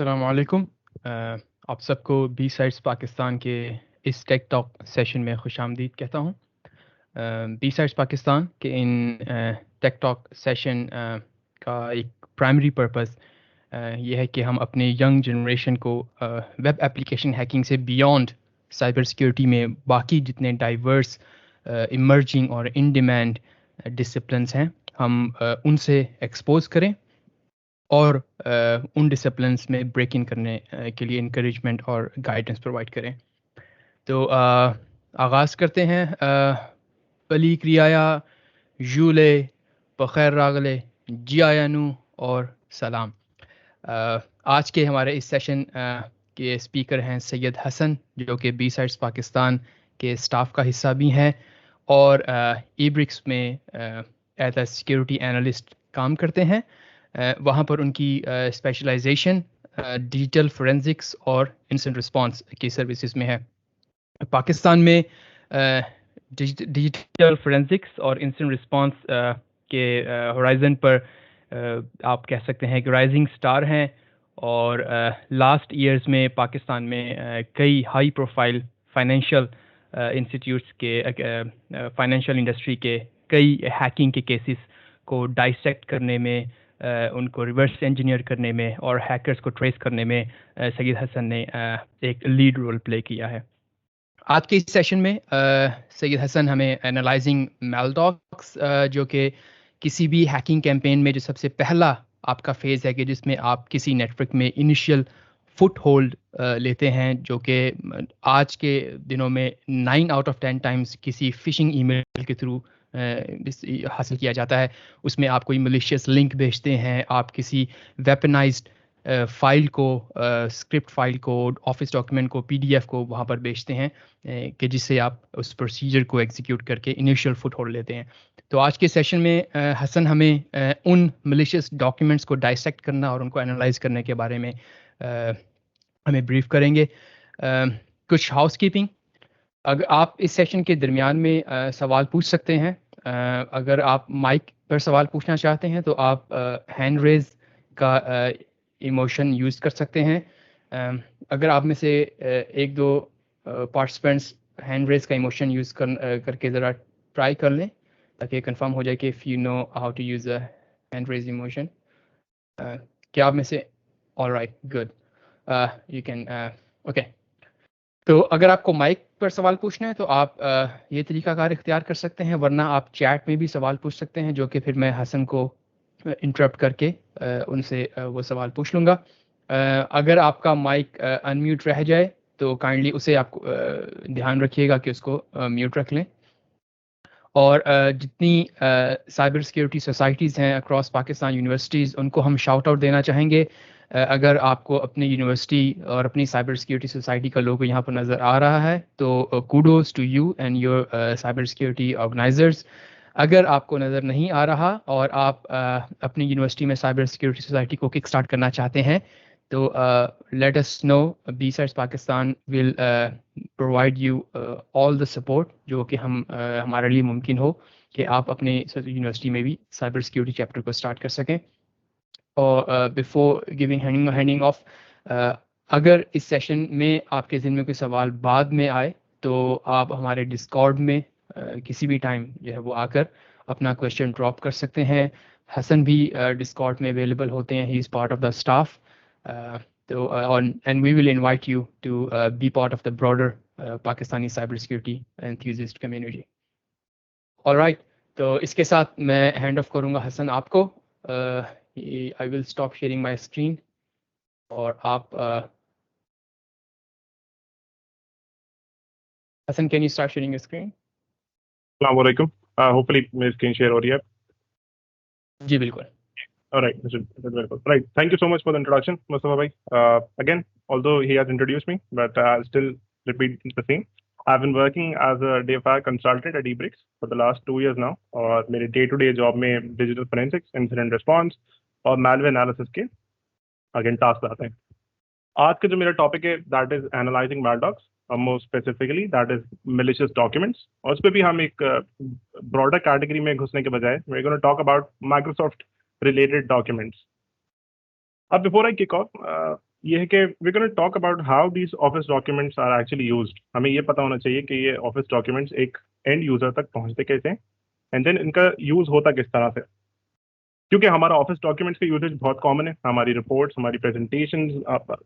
अस्सलाम वालेकुम। आप सबको बी साइड्स पाकिस्तान के इस टेक टॉक सेशन में खुशामदीद कहता हूँ। बी साइड्स पाकिस्तान के इन टेक टॉक सेशन का एक प्राइमरी पर्पस ये है कि हम अपने यंग जनरेशन को वेब एप्लीकेशन हैकिंग से बियॉन्ड साइबर सिक्योरिटी में बाकी जितने डाइवर्स इमर्जिंग और इन डिमांड डिसिप्लिन्स हैं हम उनसे एक्सपोज करें और उन डिसिप्लिन्स में ब्रेक इन करने के लिए इंकरेजमेंट और गाइडेंस प्रोवाइड करें। तो आगाज़ करते हैं। पली क्रियाया जूले बखैर रागले जियानु और सलाम। आज के हमारे इस सेशन के स्पीकर हैं सैयद हसन, जो कि बी साइड्स पाकिस्तान के स्टाफ का हिस्सा भी हैं और ईब्रिक्स में एज अ सिक्योरिटी एनालिस्ट काम करते हैं। वहाँ पर उनकी स्पेशलाइजेशन डिजिटल फोरेंसिक्स और इंसिडेंट रिस्पांस की सर्विसेज में है। पाकिस्तान में डिजिटल फोरेंसिक्स और इंसिडेंट रिस्पांस के होराइजन पर आप कह सकते हैं कि राइजिंग स्टार हैं और लास्ट ईयर्स में पाकिस्तान में कई हाई प्रोफाइल फाइनेंशियल इंस्टीट्यूट्स के फाइनेंशियल इंडस्ट्री के कई हैकिंग के केसेस को डाइसेक्ट करने में, उनको रिवर्स इंजीनियर करने में और हैकर्स को ट्रेस करने में सैयद हसन ने एक लीड रोल प्ले किया है। आज के इस सेशन में सैयद हसन हमें एनालाइजिंग मेलडॉक्स, जो कि किसी भी हैकिंग कैंपेन में जो सबसे पहला आपका फेज़ है कि जिसमें आप किसी नेटवर्क में इनिशियल फुट होल्ड लेते हैं, जो कि आज के दिनों में 9 आउट ऑफ 10 टाइम्स किसी फिशिंग ईमेल के थ्रू हासिल किया जाता है। उसमें आप कोई मलिशियस लिंक भेजते हैं, आप किसी वेपनाइज्ड फाइल को, स्क्रिप्ट फाइल को, ऑफिस डॉक्यूमेंट को, पीडीएफ को वहाँ पर भेजते हैं कि जिससे आप उस प्रोसीजर को एग्जीक्यूट करके इनिशियल फुट होल्ड लेते हैं। तो आज के सेशन में हसन हमें उन मलिशियस डॉक्यूमेंट्स को डाइसेक्ट करना और उनको एनालाइज करने के बारे में हमें ब्रीफ करेंगे। कुछ हाउसकीपिंग, अगर आप इस सेशन के दरमियान में सवाल पूछ सकते हैं। अगर आप माइक पर सवाल पूछना चाहते हैं तो आप हैंड रेज का इमोशन यूज़ कर सकते हैं। अगर आप में से एक दो पार्टिसिपेंट्स हैंड रेज का इमोशन यूज़ करके ज़रा ट्राई कर लें ताकि कंफर्म हो जाए कि if you know how to use a hand raise emotion. क्या आप में से, alright, good, you can, okay. तो अगर आपको माइक पर सवाल पूछना है तो आप ये तरीकाकार इख्तियार कर सकते हैं, वरना आप चैट में भी सवाल पूछ सकते हैं, जो कि फिर मैं हसन को इंटरप्ट करके उनसे वो सवाल पूछ लूँगा। अगर आपका माइक अनम्यूट रह जाए तो काइंडली उसे आप ध्यान रखिएगा कि उसको म्यूट रख लें। और जितनी साइबर सिक्योरिटी सोसाइटीज़ हैं अक्रॉस पाकिस्तान यूनिवर्सिटीज़, उनको हम शाउट आउट देना चाहेंगे। अगर आपको अपनी यूनिवर्सिटी और अपनी साइबर सिक्योरिटी सोसाइटी का लोगो यहाँ पर नज़र आ रहा है तो kudos to you and your cyber security organisers. अगर आपको नज़र नहीं आ रहा और आप अपनी यूनिवर्सिटी में साइबर सिक्योरिटी सोसाइटी को किक स्टार्ट करना चाहते हैं तो let us know. BSides Pakistan will provide you all the support जो कि हमारे लिए मुमकिन हो कि आप अपने यूनिवर्सिटी में भी साइबर सिक्योरिटी चैप्टर को स्टार्ट कर सकें। और बिफोर गिविंग हैंडिंग ऑफ, अगर इस सेशन में आपके ज़हन में कोई सवाल बाद में आए तो आप हमारे डिस्कॉर्ड में किसी भी टाइम जो है वो आकर अपना क्वेश्चन ड्रॉप कर सकते हैं। हसन भी डिस्कॉर्ड में अवेलेबल होते हैं, he is part of the staff. तो and we will invite you to be part of the broader Pakistani cyber security enthusiast community. Alright, तो इसके साथ मैं हैंड ऑफ करूँगा हसन आपको। I will stop sharing my screen और आप Hasan, can you start sharing your screen? Assalamualaikum. Hopefully मेरी screen share हो रही है। जी बिल्कुल। All right, right. Thank you so much for the introduction, Mustafa bhai. Again, although he has introduced me, but I'll still repeat the same. I've been working as a DFI consultant at eBricks for the last 2 years now. और मेरे day-to-day job में digital forensics, incident response और malware analysis के again tasks आते हैं। आज का जो मेरा टॉपिक है that is analyzing maldocs, more specifically that is malicious documents। और उस पर भी हम एक broader category में घुसने के बजाय we're going to talk about Microsoft related documents। अब before I kick off, ये है कि we can talk about how these office documents are actually used. हमें ये पता होना चाहिए कि ये ऑफिस डॉक्यूमेंट्स एक एंड यूजर तक पहुंचते कैसे हैं, एंड देन इनका यूज होता किस तरह से। क्योंकि हमारा ऑफिस डॉक्यूमेंट्स का यूजेज बहुत कॉमन है, हमारी रिपोर्ट्स, हमारी presentation,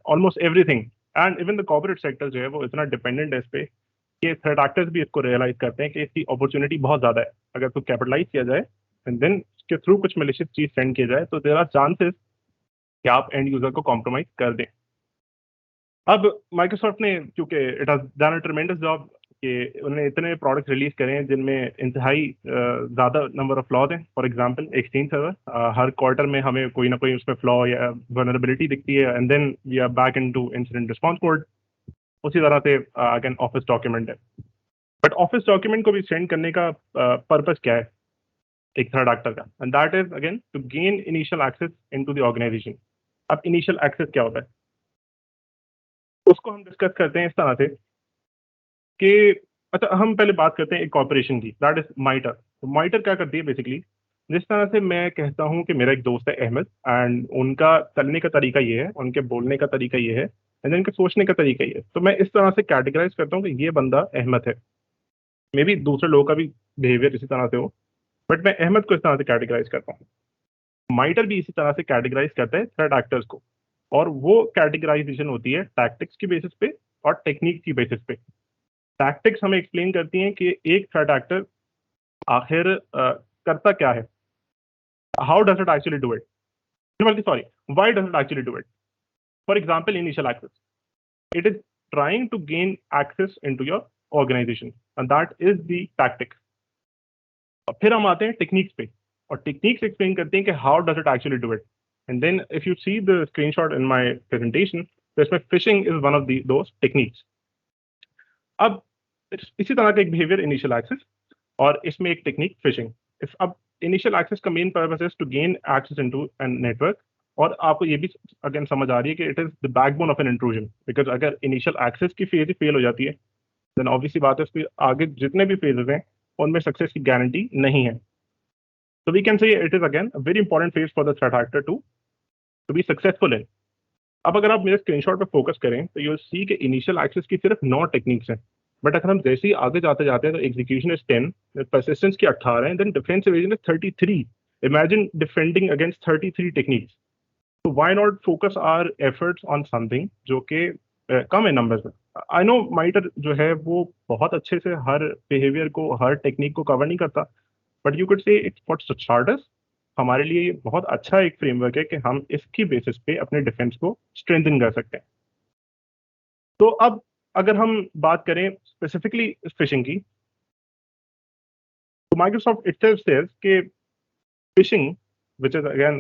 almost everything. And even the corporate sector जो है वो इतना डिपेंडेंट है इस पे कि थ्रेट एक्टर्स भी इसको रियलाइज करते हैं कि इसकी अपॉर्चुनिटी बहुत ज्यादा है। अगर इसको कैपिटलाइज किया जाए एंड देन इसके थ्रू कुछ मेलिशियस चीज सेंड किया जाए तो देयर आर चांसेस कि आप एंड यूजर को कॉम्प्रोमाइज कर दें। अब माइक्रोसॉफ्ट ने, क्योंकि it has done a ट्रेमेंडस job, कि उन्होंने इतने प्रोडक्ट्स रिलीज करे हैं जिनमें इंतहाई ज़्यादा नंबर ऑफ फ्लॉज हैं। For example exchange server, her quarter में हमें कोई ना कोई उसमें फ्लॉ या वनरेबिलिटी दिखती है, and then we are back into incident response mode. उसी तरह से अगेन ऑफिस डॉक्यूमेंट है। बट ऑफिस डॉक्यूमेंट को भी सेंड करने का पर्पस क्या है एक थर्ड एक्टर का, and that is again to gain initial access into the organisation. अब इनिशियल एक्सेस क्या होता है उसको हम डिस्कस करते हैं इस तरह से कि अच्छा, हम पहले बात करते हैं एक कॉर्पोरेशन की, दैट इज माइटर। तो माइटर क्या करती है बेसिकली, जिस तरह से मैं कहता हूँ कि मेरा एक दोस्त है अहमद, एंड उनका चलने का तरीका ये है, उनके बोलने का तरीका ये है, एंड उनके सोचने का तरीका ये है, तो मैं इस तरह से कैटेगराइज करता हूँ कि ये बंदा अहमद है। मे बी दूसरे लोगों का भी बिहेवियर इसी तरह से हो, बट मैं अहमद को इस तरह से कैटेगराइज करता हूँ। माइटर भी इसी तरह से कैटेगराइज करता है थ्रेट एक्टर्स को, और वो कैटेगराइजेशन होती है टैक्टिक्स की बेसिस पे और टेक्निक की बेसिस पे। टैक्टिक्स हमें एक्सप्लेन करती हैं कि एक थ्रेट एक्टर आखिर करता क्या है, how does it actually do it, बल्कि sorry, why does it actually do it. For example initial access, it is trying to gain access into your organisation, and that is the tactic. और फिर हम आते हैं techniques पे, और techniques explain करते हैं कि how does it actually do it. And then if you see the screenshot in my presentation, तो इसमें phishing is one of those techniques. अब इसी तरह का एक बिहेवियर इनिशियल एक्सेस, और इसमें एक टेक्निक फिशिंग। इस अब इनिशियल एक्सेस का main purpose is to gain access into an network, और आपको ये भी अगेन समझ आ रही है कि it is the backbone of an intrusion, because अगर इनिशियल एक्सेस की फेज ही फेल हो जाती है देन ऑब्वियसली बात है उसके आगे जितने भी फेजेस हैं उनमें सक्सेस की गारंटी नहीं है। तो we can say it is again a very important phase for the threat actor to be successful in. अब अगर आप मेरे स्क्रीनशॉट पे फोकस करें तो यू सी कि इनिशियल एक्सेस की सिर्फ 9 टेक्निक्स हैं, बट अगर हम जैसे ही आगे जाते जाते हैं तो एग्जीक्यूशन इज 10, परसिस्टेंस की 18 है, then defence evasion is 33। Imagine defending against 33 techniques. तो why not focus our efforts on something जो कि कम है नंबर्स में। आई नो माइटर जो है वो बहुत अच्छे से हर बिहेवियर को, हर टेक्निक को कवर नहीं करता, but you could say it's for starters, हमारे लिए ये बहुत अच्छा एक फ्रेमवर्क है कि हम इसकी बेसिस पे अपने डिफेंस को स्ट्रेंथन कर सकते हैं। तो अब अगर हम बात करें स्पेसिफिकली फिशिंग की, तो माइक्रोसॉफ्ट इटसेल्फ सेज कि fishing, which is again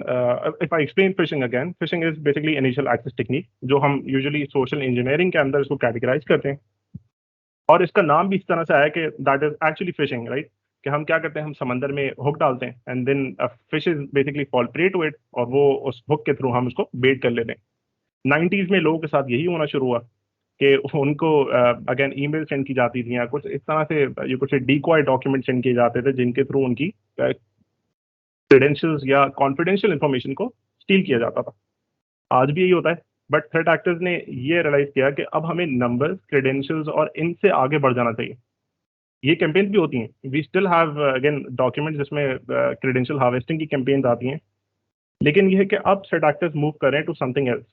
if I explain phishing again, phishing is basically initial access technique जो हम यूजुअली सोशल इंजीनियरिंग के अंदर इसको कैटेगराइज करते हैं, और इसका नाम भी इस तरह से आया कि that is actually fishing, right. कि हम क्या करते हैं, हम समंदर में हुक डालते हैं, and then fish is basically fall prey to it, और वो उस हुक के थ्रू हम उसको बेट कर लेते हैं। 90s में लोगों के साथ यही होना शुरू हुआ कि उनको अगेन ईमेल सेंड की जाती थी, या कुछ इस तरह से ये कुछ डीकॉय डॉक्यूमेंट सेंड किए जाते थे जिनके थ्रू उनकी क्रेडेंशियल्स या कॉन्फिडेंशियल इंफॉर्मेशन को स्टील किया जाता था। आज भी यही होता है, बट थ्रेट एक्टर्स ने ये रियलाइज किया कि अब हमें नंबर्स, क्रेडेंशियल्स और इनसे आगे बढ़ जाना चाहिए। ये कैंपेन्स भी होती हैं, we still have again document जिसमें क्रेडेंशियल हार्वेस्टिंग की कैंपेन्स आती हैं, लेकिन ये है कि अब थ्रेट एक्टर्स मूव कर रहे हैं to something else.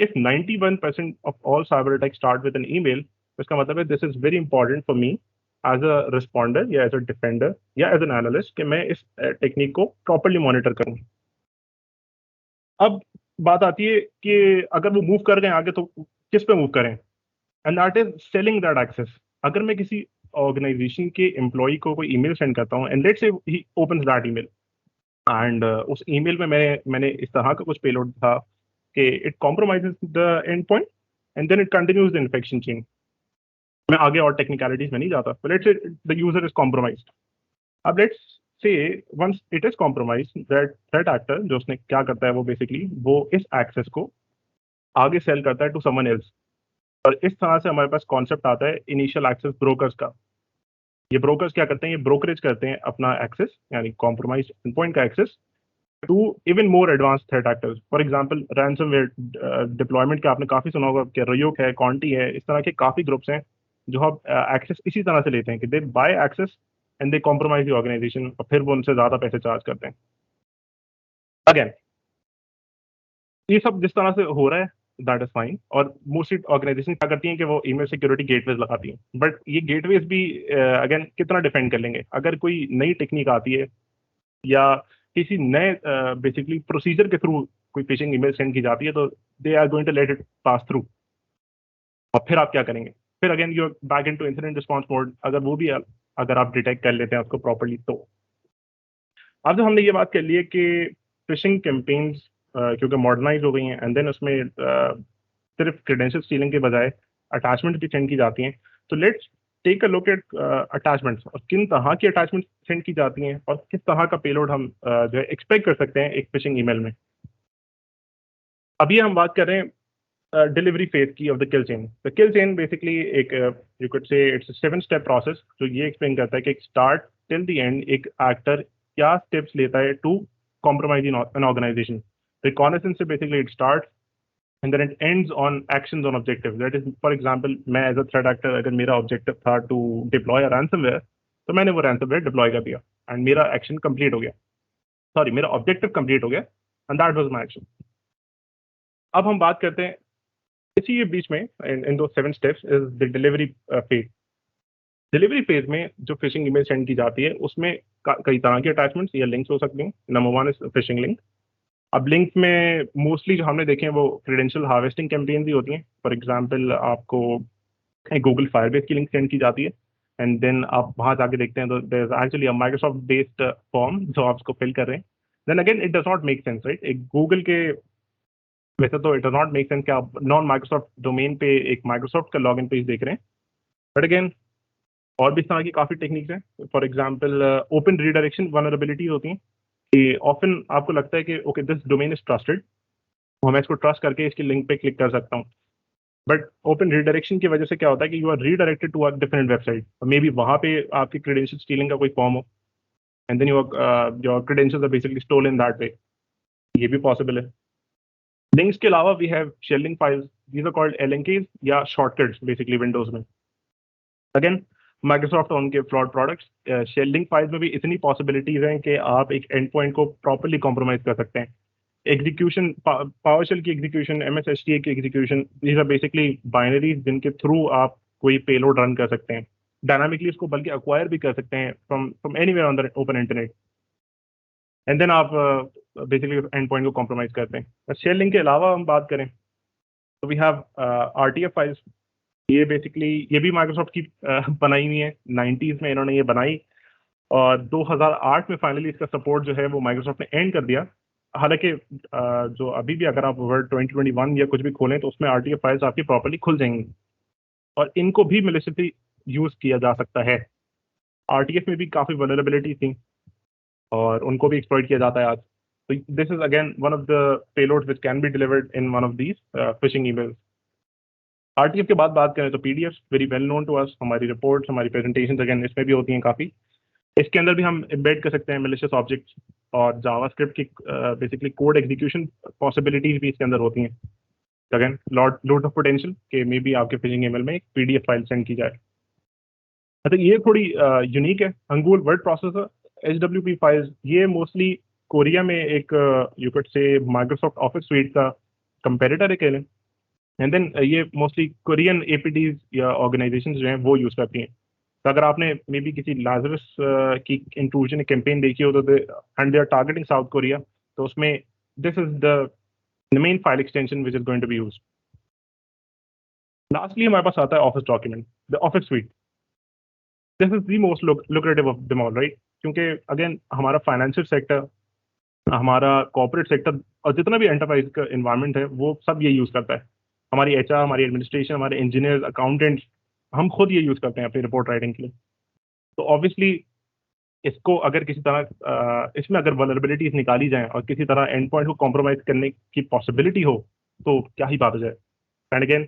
If 91% of all cyber attack start with an email, तो इसका मतलब है this is very important for me as a responder या एज अ डिफेंडर या एज एन एनालिस्ट कि मैं इस टेक्निक को प्रॉपरली मॉनिटर करूँ। अब बात आती है कि अगर वो मूव कर गए आगे तो किस पे मूव करें, and that is selling that access. अगर मैं किसी ऑर्गेनाइजेशन के एम्प्लॉय को कोई ईमेल सेंड करता हूँ, and let's say he opens that email, and उस ईमेल में मैंने इस तरह का कुछ पेलोड था कि it compromises the end point, and then it continues the infection chain. मैं आगे और टेक्निकलिटीज में नहीं जाता, let's say the user is compromised. अब let's say once it is compromised, that threat actor जो उसने क्या करता है वो बेसिकली वो इस एक्सेस को आगे सेल करता है टू समवन एल्स, और इस तरह से हमारे पास कॉन्सेप्ट आता है इनिशियल एक्सेस ब्रोकर्स का। ये ब्रोकर्स क्या करते हैं, ये ब्रोकरेज करते हैं अपना एक्सेस, यानी कॉम्प्रोमाइज पॉइंट का access to even more advance threat actors. For example ransomware deployment का आपने काफ़ी सुना होगा कि रयोक है, कॉन्टी है, इस तरह के काफ़ी ग्रुप्स हैं जो आप एक्सेस इसी तरह से लेते हैं कि they buy access and they compromise the organisation, और फिर वो उनसे ज़्यादा पैसे चार्ज करते हैं। अगेन ये सब जिस तरह से हो रहा है दैट इज फाइन, और मोस्टली ऑर्गेनाइजेशन क्या करती हैं कि वो ईमेल सिक्योरिटी गेटवेज लगाती हैं, बट ये गेटवेज भी अगेन कितना डिफेंड कर लेंगे? अगर कोई नई टेक्निक आती है या किसी नए बेसिकली प्रोसीजर के थ्रू कोई फिशिंग ईमेल सेंड की जाती है, तो they are going to let it pass through, और फिर आप क्या करेंगे? फिर again you back into incident response mode, अगर वो भी अगर आप डिटेक्ट कर लेते हैं उसको प्रॉपर्ली। तो अब जब हमने ये बात कर ली है कि फिशिंग कैंपेन्स क्योंकि मॉडर्नाइज हो गई हैं, एंड देन उसमें सिर्फ क्रेडेंशियल स्टीलिंग के बजाय अटैचमेंट भी सेंड की जाती हैं, तो let's take a look at attachments, और किन तरह की अटैचमेंट सेंड की जाती हैं और किस तरह का पेलोड हम जो है एक्सपेक्ट कर सकते हैं एक फिशिंग ईमेल में। अभी हम बात कर रहे हैं डिलीवरी फेज की of the kill chain. The kill chain basically एक you could say it's a 7 step process जो ये एक्सप्लेन करता है कि स्टार्ट टिल द एंड एक एक्टर क्या स्टेप्स लेता है to compromise an organisation. Reconnaissance से basically it start and then it ends on actions on objectives. That is, for example, मैं as a threat actor अगर मेरा objective था to deploy a ransomware, तो मैंने वो ransomware deploy कर दिया and मेरा action complete हो गया, sorry मेरा objective complete हो गया and that was my action। अब हम बात करते हैं इसी के बीच में in those 7 steps is the delivery phase। Delivery phase में जो फिशिंग ईमेल सेंड की जाती है उसमें कई तरह के अटैचमेंट्स या लिंक्स हो सकते हैं। Number 1 is phishing link. अब लिंक में मोस्टली जो हमने देखे हैं वो क्रेडेंशियल हार्वेस्टिंग कैंपेन भी होती हैं। फॉर एग्जांपल आपको गूगल फायरबेस की लिंक सेंड की जाती है, एंड देन आप वहां जाके देखते हैं तो there is actually a Microsoft based form जो आप उसको फिल कर रहे हैं। Then again it does not make sense, right? एक गूगल के वैसे तो it does not make sense कि आप नॉन माइक्रोसॉफ्ट डोमेन पे एक माइक्रोसॉफ्ट का लॉगिन पेज देख रहे हैं। बट अगेन और भी इस तरह की काफ़ी टेक्निक्स हैं। For example open redirection vulnerabilities होती हैं कि ऑफन आपको लगता है कि okay this domain is trusted, तो मैं इसको ट्रस्ट करके इसकी लिंक पे क्लिक कर सकता हूँ। बट ओपन रीडायरेक्शन की वजह से क्या होता है कि you are redirected to a different website, maybe वहाँ पे आपकी क्रेडेंशियल स्टीलिंग का कोई फॉर्म हो, and then your credentials are basically stolen that way. ये भी पॉसिबल है। लिंक्स के अलावा we have shell link files, these are called LNKs या शॉर्टकट्स बेसिकली विंडोज में। अगेन माइक्रोसॉफ्ट उनके फ्लॉड प्रोडक्ट्स शेल्डिंग फाइल्स में भी इतनी पॉसिबिलिटीज हैं कि आप एक एंड पॉइंट को प्रॉपरली कॉम्प्रोमाइज कर सकते हैं। एग्जीक्यूशन पावरशेल की एग्जीक्यूशन, एमएसएचटीए की execution, these are basically binaries जिनके थ्रू आप कोई पेलोड रन कर सकते हैं डायनामिकली, उसको बल्कि अक्वायर भी कर सकते हैं from anywhere on the open internet, and then आप बेसिकली एंड पॉइंट को कॉम्प्रोमाइज करते हैं। शेयरिंग के अलावा हम बात करें तो वी हैव आरटीएफ फाइल्स। ये बेसिकली ये भी माइक्रोसॉफ्ट की बनाई हुई है, 90s में इन्होंने ये बनाई और 2008 में फाइनली इसका सपोर्ट जो है वो माइक्रोसॉफ्ट ने एंड कर दिया। हालांकि जो अभी भी अगर आप वर्ड 2021 या कुछ भी खोलें तो उसमें आरटीएफ फाइल्स आपकी प्रॉपर्ली खुल जाएंगी, और इनको भी मेलिशियसली यूज किया जा सकता है। आरटीएफ में भी काफ़ी वल्नरेबिलिटी थी और उनको भी एक्सप्लॉइट किया जाता है आज। तो this is again one of the payloads which can be delivered in one of these phishing emails. RTF के बाद बात करें तो PDF very well known to us, हमारी रिपोर्ट्स, हमारी प्रेजेंटेशंस अगेन इसमें भी होती हैं काफ़ी। इसके अंदर भी हम एम्बेड कर सकते हैं मैलिशियस ऑब्जेक्ट्स, और जावास्क्रिप्ट की बेसिकली कोड एग्जीक्यूशन पॉसिबिलिटीज भी इसके अंदर होती हैं। अगेन लॉट ऑफ पोटेंशियल कि मे बी आपके फिशिंग ईमेल में एक पीडीएफ फाइल सेंड की जाए। तो ये थोड़ी यूनिक है। अंगूर वर्ड प्रोसेसर, एचडब्ल्यूपी फाइल्स, ये मोस्टली कोरिया में एक यू कुड से माइक्रोसॉफ्ट ऑफिस स्वीट का कंपेरेटर है कह लें, एंड देन ये मोस्टली कोरियन एपीडीज या ऑर्गेनाइजेशंस जो हैं वो यूज़ करती हैं। तो अगर आपने मे बी किसी लाजरस की इंट्रूजन कैंपेन देखी हो तो and they are targeting South Korea, तो उसमें this is the main file extension which is going to be use. Lastly हमारे पास आता है office document, the office suite. This is the most lucrative of them all, right? क्योंकि again हमारा financial sector, हमारा corporate sector और जितना भी एंटरप्राइज का इन्वायरमेंट है वो सब ये यूज़ करता है। हमारी एचआर, हमारी एडमिनिस्ट्रेशन, हमारे इंजीनियर्स, अकाउंटेंट्स, हम खुद ये यूज़ करते हैं अपनी रिपोर्ट राइटिंग के लिए। तो ऑब्वियसली इसको अगर किसी तरह इसमें अगर वल्नरेबिलिटीज निकाली जाएं और किसी तरह एंड पॉइंट को कॉम्प्रोमाइज करने की पॉसिबिलिटी हो तो क्या ही बात हो जाए। एंड अगेन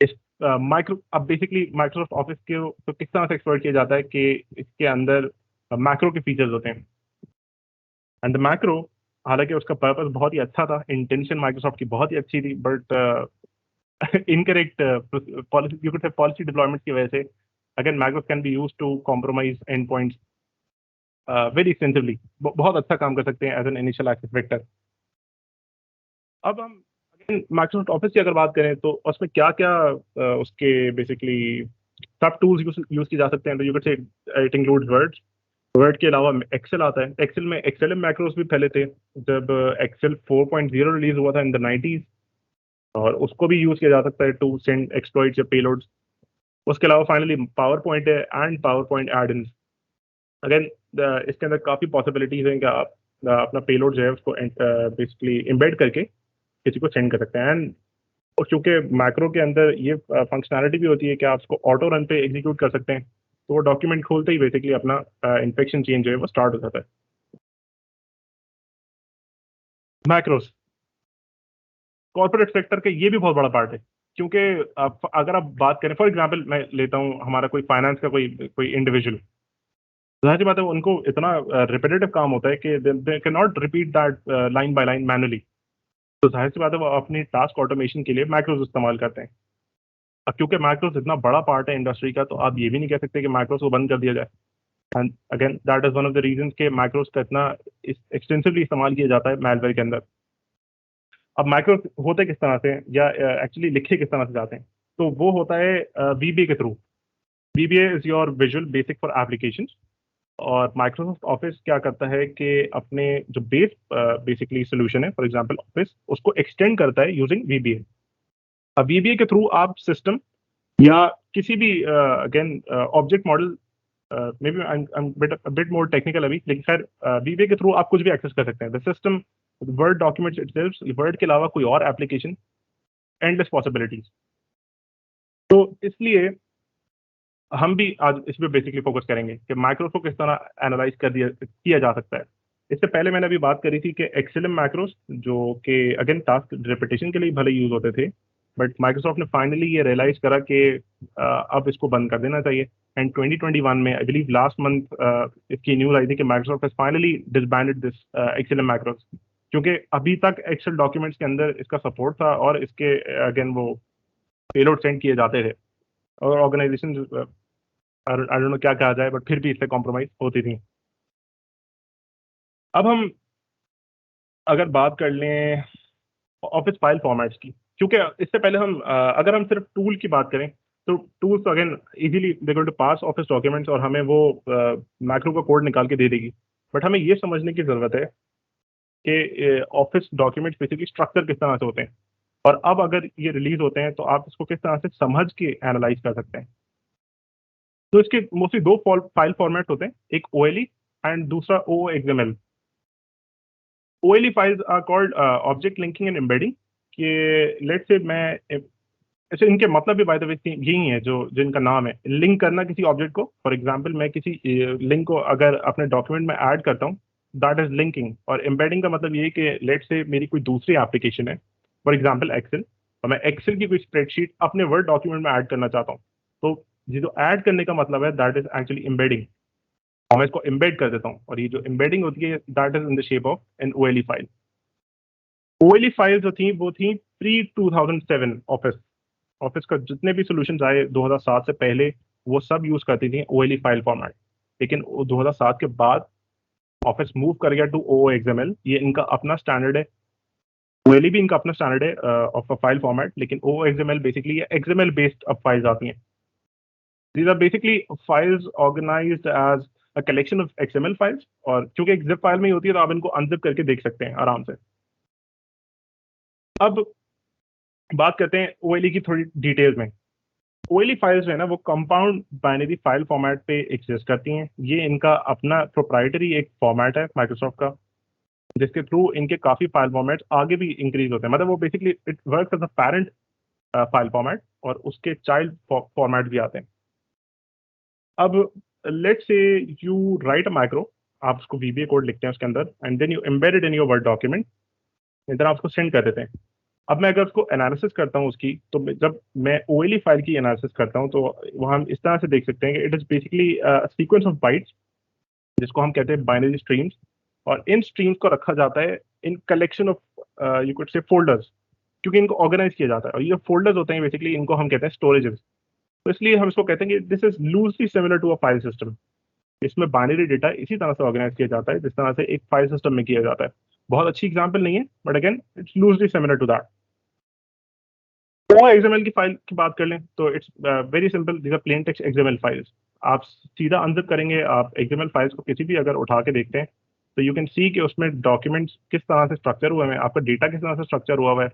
इस अब बेसिकली माइक्रोसॉफ्ट ऑफिस के तो किस तरह से एक्सप्लॉइट किया जाता है कि इसके अंदर मैक्रो के फीचर्स होते हैं। एंड द मैक्रो, हालांकि उसका पर्पस बहुत ही अच्छा था, इंटेंशन माइक्रोसॉफ्ट की बहुत ही अच्छी थी, but incorrect policy, you could say policy deployment की वजह से again macros can be use to compromise endpoints very extensively, बहुत अच्छा काम कर सकते हैं as an initial access vector. अब हम अगेन माइक्रोसॉफ्ट ऑफिस की अगर बात करें तो उसमें क्या क्या उसके बेसिकली सब टूल्स यूज किए जा सकते हैं, तो you can say it includes word. Word के अलावा एक्सेल आता है, एक्सेल में एक्सेल मैक्रोस भी पहले थे, जब एक्सेल 4.0 रिलीज हुआ था इन द 90s, और उसको भी यूज किया जा सकता है टू सेंड एक्सप्लॉइट्स या पेलोड्स। उसके अलावा फाइनली पावर पॉइंट है and PowerPoint add in. Again इसके अंदर काफ़ी पॉसिबिलिटीज हैं कि आप अपना पेलोड जो है उसको बेसिकली एम्बेड करके किसी को सेंड कर सकते हैं। एंड और चूंकि मैक्रो के अंदर ये फंक्शनैलिटी भी होती है कि आप उसको ऑटो रन पे एग्जीक्यूट कर सकते हैं, तो वो डॉक्यूमेंट खोलते ही बेसिकली अपना इन्फेक्शन चेंज जो है वो स्टार्ट हो जाता है। मैक्रोस कॉर्पोरेट सेक्टर के ये भी बहुत बड़ा पार्ट है, क्योंकि अगर आप बात करें, फॉर एग्जांपल मैं लेता हूँ हमारा कोई फाइनेंस का कोई कोई इंडिविजुअल, जाहिर सी बात है उनको इतना रिपीटेटिव काम होता है कि they can not repeat that line by line manually. तो जाहिर सी बात है वो अपनी टास्क ऑटोमेशन के लिए मैक्रोस इस्तेमाल करते हैं। अब क्योंकि मैक्रोस इतना बड़ा पार्ट है इंडस्ट्री का, तो आप ये भी नहीं कह सकते कि मैक्रोस को बंद कर दिया जाए। And again that is one of the reasons के मैक्रोस का इतना एक्सटेंसिवली इस्तेमाल किया जाता है मैलवेयर के अंदर। अब मैक्रोस होते किस तरह से, या एक्चुअली लिखे किस तरह से जाते हैं, तो वो होता है वीबीए के through. VBA is your visual basic for application. और माइक्रोसॉफ्ट ऑफिस क्या करता है कि अपने जो बेसिकली सोल्यूशन है, फॉर एग्जांपल ऑफिस, उसको एक्सटेंड करता है यूजिंग वीबीए। अब वीबीए के थ्रू आप सिस्टम या किसी भी again object model, may be bit more technical अभी, लेकिन खैर वीबीए के थ्रू आप कुछ भी एक्सेस कर सकते हैं the system, word documents itself, word के अलावा कोई और एप्लीकेशन, एंडलेस पॉसिबिलिटीज। तो इसलिए हम भी आज इस पे बेसिकली फोकस करेंगे कि मैक्रोस को किस तरह एनालाइज कर दिया किया जा सकता है। इससे पहले मैंने अभी बात करी थी कि एक्सएलएम मैक्रोस, जो कि अगेन टास्क रिपीटेशन के लिए भले यूज होते थे, बट माइक्रोसॉफ्ट ने फाइनली ये रियलाइज करा कि अब इसको बंद कर देना चाहिए। एंड 2021 में आई बिलीव लास्ट मंथ इसकी न्यूज आई थी कि Microsoft has finally disbanded this XLM macros, क्योंकि अभी तक एक्सेल डॉक्यूमेंट्स के अंदर इसका सपोर्ट था और इसके अगेन वो पेलोड सेंड किए जाते थे, और ऑर्गेनाइजेशन आई डोंट नो क्या कहा जाए, बट फिर भी इससे कॉम्प्रोमाइज होती थी। अब हम अगर बात कर लें ऑफिस फाइल फॉर्मेट्स की, क्योंकि इससे पहले हम अगर हम सिर्फ टूल की बात करें, तो tools again easily they going to pass office documents और हमें वो मैक्रो का कोड निकाल के दे देगी। बट हमें ये समझने की जरूरत है कि ऑफिस डॉक्यूमेंट्स बेसिकली स्ट्रक्चर किस तरह से होते हैं, और अब अगर ये रिलीज होते हैं तो आप इसको किस तरह से समझ के एनालाइज कर सकते हैं। तो इसके मोस्टली दो फाइल फॉर्मेट होते हैं, एक ओएलई एंड दूसरा OXML. OLE files are called object linking and embedding. कि लेट्स से मैं ऐसे, इनके मतलब भी बाय द वे यही है जो जिनका नाम है लिंक करना किसी ऑब्जेक्ट को। फॉर एग्जांपल मैं किसी लिंक को अगर अपने डॉक्यूमेंट में ऐड करता हूँ, दैट इज लिंकिंग। और एम्बेडिंग का मतलब ये है कि लेट्स से मेरी कोई दूसरी एप्लीकेशन है, फॉर एग्जांपल एक्सेल, और मैं एक्सेल की कोई स्प्रेडशीट अपने वर्ड डॉक्यूमेंट में ऐड करना चाहता हूँ, तो ये जो ऐड करने का मतलब है दैट इज एक्चुअली एम्बेडिंग, और मैं इसको एम्बेड कर देता हूँ। और ये जो एम्बेडिंग होती है that is in the shape of an OLE file. OLE file जो थी वो थी प्री 2007 ऑफिस। ऑफिस का जितने भी सोल्यूशन आए 2007 से पहले, वो सब यूज करती थी ओएलई फाइल फॉर्मेट। लेकिन 2007 के बाद ऑफिस मूव कर गया टू ओएक्सएमएल। ये इनका अपना स्टैंडर्ड है, ओएलई भी इनका अपना स्टैंडर्ड है ऑफ अ फाइल फॉर्मेट, लेकिन ओएक्सएमएल बेसिकली एक्सएमएल बेस्ड अब फाइल्स आती हैं। These are basically files organised as a collection of XML files, और चूंकि एक जिप फाइल में ही होती है तो आप इनको अनजिप करके देख सकते हैं आराम से। अब बात करते हैं ओएलई की थोड़ी डिटेल में। ओएलई फाइल्स जो है ना वो कंपाउंड बाइनरी फाइल फॉर्मेट पे एग्जिस्ट करती हैं। ये इनका अपना प्रोप्राइटरी एक फॉर्मेट है माइक्रोसॉफ्ट का, जिसके थ्रू इनके काफी फाइल फॉर्मेट्स आगे भी इंक्रीज होते हैं। मतलब वो basically it works as a parent file format, और उसके चाइल्ड फॉर्मेट भी आते हैं। अब लेट्स से यू राइट अ मैक्रो, आप उसको वीबीए कोड लिखते हैं उसके अंदर, and then you embedded in your Word document, इधर आप उसको सेंड कर देते हैं। अब मैं अगर उसको एनालिसिस करता हूँ उसकी, तो जब मैं ओएलई फाइल की एनालिसिस करता हूँ तो वहाँ हम इस तरह से देख सकते हैं कि it is basically sequence of bytes, जिसको हम कहते हैं बाइनरी स्ट्रीम्स। और इन स्ट्रीम्स को रखा जाता है इन कलेक्शन ऑफ यू कुड से फोल्डर्स, क्योंकि इनको ऑर्गेनाइज किया जाता है। और ये फोल्डर्स होते हैं बेसिकली, इनको हम कहते हैं स्टोरेजेस। तो इसलिए हम इसको कहते हैं कि this is loosely similar to a file system. इसमें बाइनरी डेटा इसी तरह से ऑर्गेनाइज किया जाता है जिस तरह से एक फाइल सिस्टम में किया जाता है। बहुत अच्छी एग्जांपल नहीं है, but again it's loosely similar to that. तो एक्सएमएल की फाइल की बात कर लें तो it's very simple, these are plain text XML files. आप सीधा अनजिप करेंगे, आप एक्सएमएल फाइल्स को किसी भी अगर उठा के देखते हैं तो यू कैन सी कि उसमें डॉक्यूमेंट्स किस तरह से स्ट्रक्चर हुए हैं, आपका डेटा किस तरह से स्ट्रक्चर हुआ है।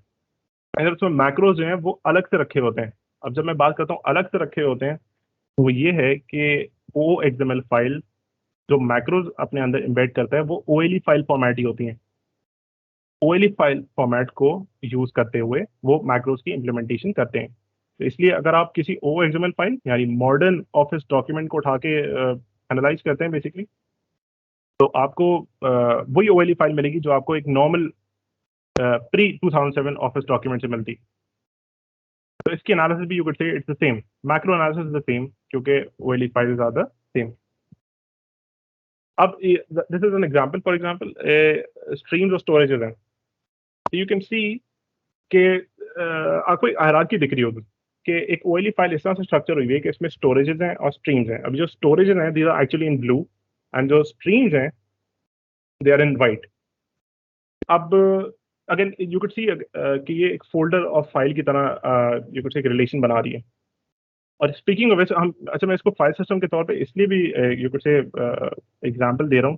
अगर उसमें मैक्रोज जो हैं वो अलग से रखे होते हैं। अब जब मैं बात करता हूँ अलग से रखे होते हैं, तो वो ये है कि वो एक्सएमएल फाइल जो मैक्रोज अपने अंदर एम्बेड करता है वो ओएलई फाइल फॉर्मेट ही होती हैं। ओएलई फाइल फॉर्मेट को यूज करते हुए वो मैक्रोज की इम्प्लीमेंटेशन करते हैं। तो इसलिए अगर आप किसी ओ एक्सएमएल फाइल यानी मॉडर्न ऑफिस डॉक्यूमेंट को उठा के एनालाइज करते हैं बेसिकली, तो आपको वही ओएलई फाइल मिलेगी जो आपको एक नॉर्मल प्री 2007 ऑफिस डॉक्यूमेंट से मिलती। तो इसकी एनालिसिस भी you could say it's the same, macro analysis is the same, क्योंकि OLE files are the same. अब this is an example, for example streams और स्टोरेजेस हैं। यू कैन सी कि आपको एक हायरार्की दिख रही होगी कि एक ओएलई फाइल इस तरह से स्ट्रक्चर हुई है कि इसमें स्टोरेजेस हैं और स्ट्रीम्स हैं। अभी जो स्टोरेजेस हैं these are actually in blue, and जो स्ट्रीम्स हैं दे आर इन वाइट। अब अगेन यू कुड सी कि ये एक फोल्डर ऑफ फाइल की तरह यू कुड सी एक रिलेशन बना रही है। और स्पीकिंग ऑफ, वैसे हम अच्छा मैं इसको फाइल सिस्टम के तौर पे इसलिए भी यू कुड से एग्जांपल दे रहा हूँ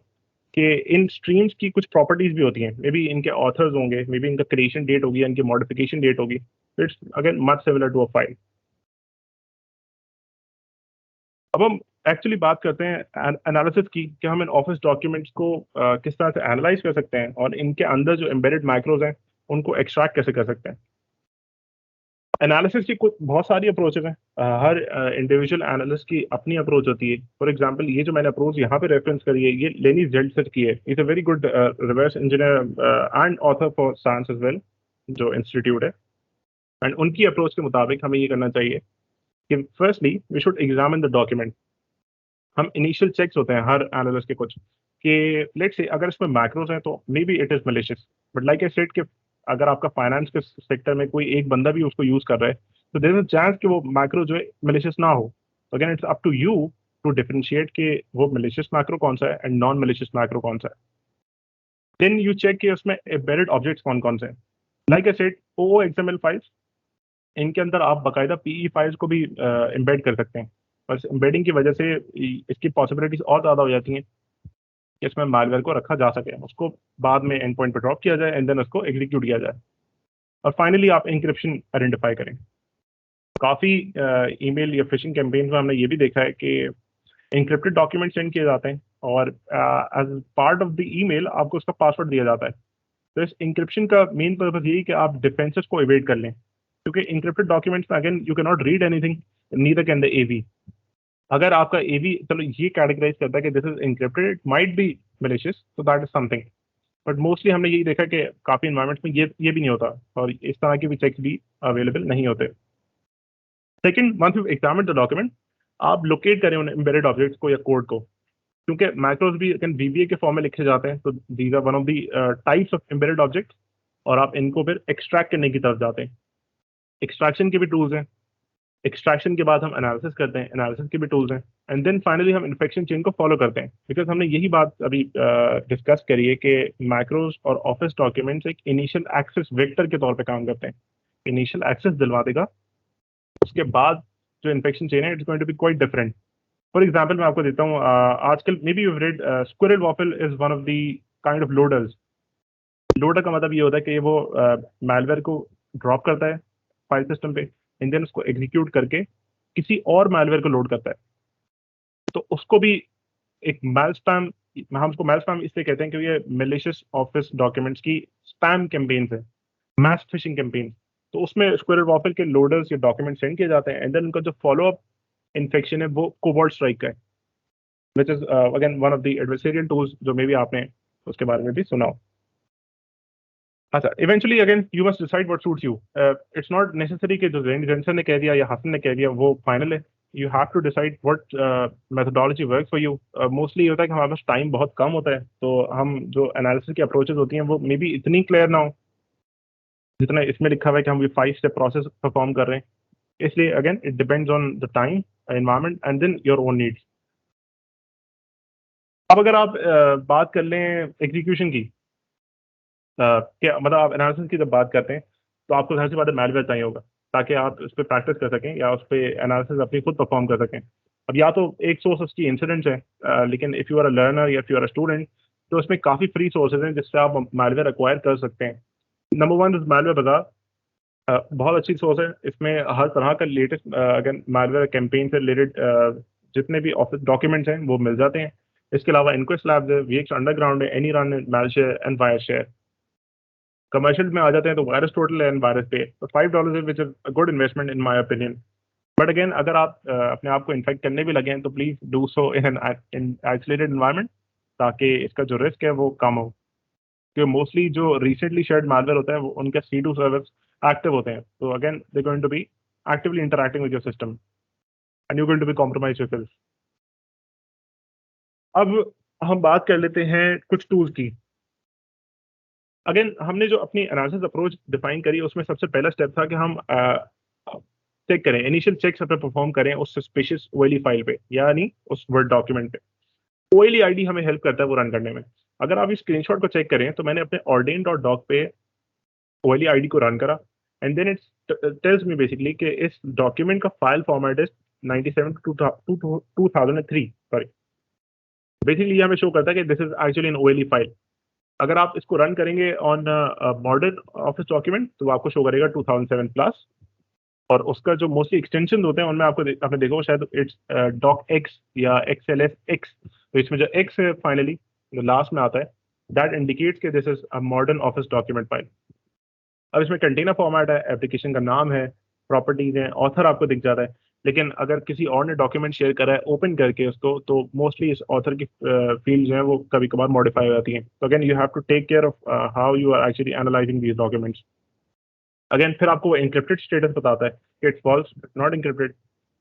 कि इन स्ट्रीम्स की कुछ प्रॉपर्टीज भी होती हैं। मे बी इनके ऑथर्स होंगे, मे बी इनका क्रिएशन डेट होगी, इनकी मॉडिफिकेशन डेट होगी। It's again much similar to a file. अब हम एक्चुअली बात करते हैं एनालिसिस की कि हम इन ऑफिस डॉक्यूमेंट्स को किस तरह से एनालाइज कर सकते हैं और इनके अंदर जो एम्बेडेड मैक्रोज हैं उनको एक्सट्रैक्ट कैसे कर सकते हैं। एनालिसिस की कुछ बहुत सारी अप्रोचेस हैं। हर इंडिविजुअल एनालिस्ट की अपनी अप्रोच होती है। फॉर एग्जांपल ये जो मैंने अप्रोच यहाँ पे रेफरेंस करी है ये लेनी जेल्टसिच की है। Is a very good reverse engineer and author forensics as well, जो इंस्टीट्यूट है। एंड उनकी अप्रोच के मुताबिक हमें ये करना चाहिए कि firstly we should examine the document. हम इनिशियल चेक्स होते हैं हर एनालिस्ट के कुछ कि लेट्स से अगर इसमें मैक्रोज हैं तो maybe it is malicious, but like I said कि अगर आपका फाइनेंस के सेक्टर में कोई एक बंदा भी उसको यूज कर रहा है तो देयर इज अ चांस कि वो मैक्रो जो है मलिशियस ना हो। तो again it's up to you to differentiate कि वो मलिशियस मैक्रो कौन सा है एंड नॉन मलिशियस मैक्रो कौन सा है। देन यू चेक कि उसमें एम्बेडेड ऑब्जेक्ट्स कौन कौन से हैं। Like I said O XML files, इनके अंदर आप बाकायदा पीई फाइल्स को भी एम्बेड कर सकते हैं। बस एम्बेडिंग की वजह से इसकी पॉसिबिलिटीज और ज़्यादा हो जाती हैं कि इसमें मालवेयर को रखा जा सके, उसको बाद में एंड पॉइंट पर ड्रॉप किया जाए एंड देन उसको एग्जीक्यूट किया जाए। और फाइनली आप इंक्रिप्शन आइडेंटिफाई करें। काफ़ी ईमेल या फिशिंग कैंपेन्स में हमने ये भी देखा है कि इंक्रिप्टेड डॉक्यूमेंट सेंड किए जाते हैं और as part of the email आपको उसका पासवर्ड दिया जाता है। तो इस इंक्रिप्शन का मेन पर्पज यही कि आप डिफेंसेस को एवेड कर लें, क्योंकि इंक्रिप्टेड डॉक्यूमेंट्स में again you can not read anything, neither can the AV. अगर आपका एवी चलो ये कैटेगराइज करता है कि this is encrypted, it might be malicious, तो that is something. But mostly हमने यही देखा कि काफ़ी इन्वायरमेंट्स में ये भी नहीं होता और इस तरह के भी चेक्स भी अवेलेबल नहीं होते। Second, once you examine the document, आप लोकेट करें उन एम्बेडेड ऑब्जेक्ट्स को या कोड को, क्योंकि मैक्रोज भी वीबीए के फॉर्म में लिखे जाते हैं। तो these are one of the types of embedded objects, और आप इनको फिर एक्सट्रैक्ट करने की तरफ जाते हैं। एक्सट्रैक्शन के भी टूल्स हैं। एक्सट्रैक्शन के बाद हम एनालिसिस करते हैं, एनालिसिस के भी टूल्स हैं। एंड देन फाइनली हम इन्फेक्शन चेन को फॉलो करते हैं, बिकॉज हमने यही बात अभी डिस्कस करी है कि मैक्रोज और ऑफिस डॉक्यूमेंट्स एक इनिशियल एक्सेस वेक्टर के तौर पे काम करते हैं। इनिशियल एक्सेस दिलवा देगा, उसके बाद जो इन्फेक्शन चेन है it's going to be quite different. For example मैं आपको देता हूँ, आजकल maybe you red squirrel waffle is one of the kind of loaders. Loader का मतलब ये होता है कि वो मैलवेयर को ड्रॉप करता है फाइल सिस्टम पे एंड देन उसको एग्जीक्यूट करके किसी और मैलवेयर को लोड करता है। तो उसको भी एक मैल स्पैम, हम उसको मैल स्पैम इसलिए कहते हैं क्योंकि ये मेलिशियस ऑफिस डॉक्यूमेंट्स की स्पैम कैंपेन्स है, मैस फिशिंग कैंपेन। तो उसमें स्क्विरल वॉफल के लोडर्स या डॉक्यूमेंट सेंड किए जाते हैं एंड देन उनका जो फॉलो अप इन्फेक्शन है वो कोबॉल्ट स्ट्राइक का है, which is again one of the adversarial tools जो मे बी आपने उसके बारे में भी सुना हो। अच्छा, eventually again you must decide what suits you. It's not necessary कि जो जेंसन ने कह दिया या हसन ने कह दिया वो फाइनल है। you have to decide what methodology works for you. Mostly ये होता है कि हमारे पास टाइम बहुत कम होता है, तो हम जो एनालिसिस की अप्रोचेस होती हैं वो मे बी इतनी क्लियर ना हो जितना इसमें लिखा हुआ है कि हम ये 5 स्टेप प्रोसेस परफॉर्म कर रहे हैं. इसलिए again it depends on the time, environment and then your own needs. अब अगर आप बात कर लें एग्जीक्यूशन की, क्या मतलब आप एनालिसिस की जब बात करते हैं तो आपको सबसे पहले मैलवेयर चाहिए होगा ताकि आप उस पर प्रैक्टिस कर सकें या उस पर एनालिसिस अपनी खुद परफॉर्म कर सकें. अब या तो एक सोर्स उसकी इंसिडेंट्स है, लेकिन if you are a learner या if you are a student तो उसमें काफ़ी फ्री सोर्सेज हैं जिससे आप मैलवेयर एक्वायर कर सकते हैं. नंबर वन इज मैलवेयर बाजार. बहुत अच्छी सोर्स है, इसमें हर तरह का लेटेस्ट अगर मैलवेयर कैंपेन से रिलेटेड जितने भी ऑफिस डॉक्यूमेंट्स हैं वो मिल जाते हैं. इसके अलावा इनक्वेस्ट लैब्स है, वीएक्स अंडरग्राउंड है, Any Run, MalShare and wire share. Commercial में आ जाते हैं तो वायरस टोटल एंड वायरस पे, तो $5 which is a good investment in my opinion. But again अगर आप अपने आप को इन्फेक्ट करने भी लगे हैं तो please do so in an isolated environment ताकि इसका जो रिस्क है वो कम हो. क्योंकि मोस्टली जो रिसेंटली शेयर्ड मालवेयर होता है वो उनके C2 सर्वर्स एक्टिव होते हैं, तो again they going to be actively interacting with your system and you going to be compromise yourself. अब हम बात कर लेते हैं कुछ टूल्स की. अगेन हमने जो अपनी एनालिसिस अप्रोच डिफाइन करी उसमें सबसे पहला स्टेप था कि हम चेक करें, इनिशियल चेक्स अपने परफॉर्म करें उस सस्पिशियस ओएलई फाइल पे यानी उस वर्ड डॉक्यूमेंट पे. ओएलई आईडी हमें हेल्प करता है वो रन करने में. अगर आप इस स्क्रीनशॉट को चेक करें तो मैंने अपने ordain.doc पे ओएलई आईडी को रन करा and then it's tells me basically कि इस डॉक्यूमेंट का file format is 97 to 2003. Sorry, basically ये हमें शो करता है कि this is actually an OLE file. अगर आप इसको रन करेंगे ऑन मॉडर्न ऑफिस डॉक्यूमेंट तो आपको शो करेगा 2007 प्लस. और उसका जो मोस्टली एक्सटेंशन होते हैं उनमें आपने देखा हो शायद इट्स डॉक एक्स या XLS X. तो इसमें जो एक्स है फाइनली जो लास्ट में आता है दैट इंडिकेट्स कि this is a modern office document file. अब इसमें कंटेनर फॉर्मेट है, एप्लीकेशन का नाम है, प्रॉपर्टीज हैं, ऑथर आपको दिख जाता है. लेकिन अगर किसी और ने डॉक्यूमेंट शेयर करा है ओपन करके उसको तो मोस्टली इस ऑथर की फील्ड जो है वो कभी कभार मॉडिफाई हो जाती हैं. तो again you have to take care of how you are actually analysing these documents. Again फिर आपको इंक्रिप्टेड स्टेटस बताता है कि it's false not encrypted.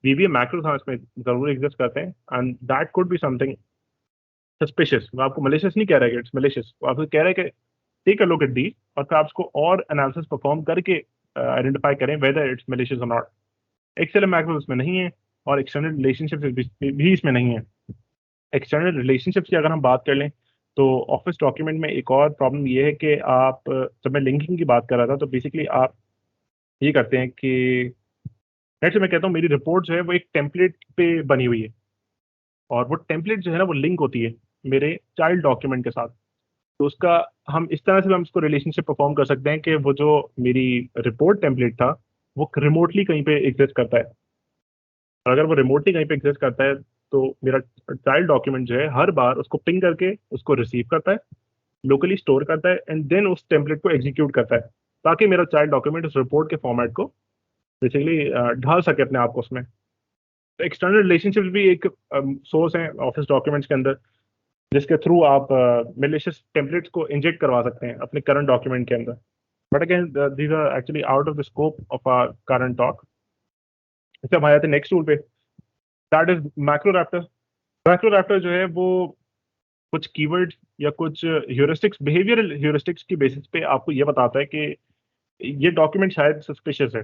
VBA macros हाँ इसमें जरूर एग्जिस्ट करते हैं and that could be something suspicious. वो आपको मलिशियस नहीं कह रहा है कि इट्स मलिशियस, वो आपको कह रहा है कि take a look at the और फिर आप उसको और एनालिसिस परफॉर्म करके आइडेंटिफाई करें वेदर इट्स मलिशियस और नॉट. XLM मैक्रोस इसमें नहीं है और एक्सटर्नल रिलेशनशिप भी इसमें नहीं है. एक्सटर्नल रिलेशनशिप्स की अगर हम बात कर लें तो ऑफिस डॉक्यूमेंट में एक और प्रॉब्लम ये है कि आप जब मैं लिंकिंग की बात कर रहा था तो बेसिकली आप ये करते हैं कि नेट से मैं कहता हूँ मेरी रिपोर्ट जो है वो एक टेम्पलेट पे बनी हुई है और वो टेम्पलेट जो है ना वो लिंक होती है मेरे चाइल्ड डॉक्यूमेंट के साथ. तो उसका हम इस तरह से हम इसको रिलेशनशिप परफॉर्म कर सकते हैं कि वो जो मेरी रिपोर्ट टेम्पलेट था वो रिमोटली कहीं पे एग्जिस्ट करता है. और अगर वो रिमोटली कहीं पे एग्जिस्ट करता है तो मेरा चाइल्ड डॉक्यूमेंट जो है हर बार उसको पिंग करके उसको रिसीव करता है, लोकली स्टोर करता है एंड देन उस टेम्पलेट को एग्जीक्यूट करता है ताकि मेरा चाइल्ड डॉक्यूमेंट उस रिपोर्ट के फॉर्मेट को बेसिकली ढाल सके अपने आप को उसमें. तो एक्सटर्नल रिलेशनशिप भी एक सोर्स है ऑफिस डॉक्यूमेंट्स के अंदर जिसके थ्रू आप मेलिशियस टेम्पलेट्स को इंजेक्ट करवा सकते हैं अपने करंट डॉक्यूमेंट के अंदर. But again these are actually out of the scope of our current talk. इससे हम आ जाते हैं नेक्स्ट टूल पे, दैट इज मैक्रोरैप्टर. मैक्रोरैप्टर जो है वो कुछ कीवर्ड्स या कुछ ह्यूरिस्टिक्स, बिहेवियरल ह्यूरिस्टिक्स की बेसिस पे आपको ये बताता है कि ये डॉक्यूमेंट शायद सस्पिशियस है.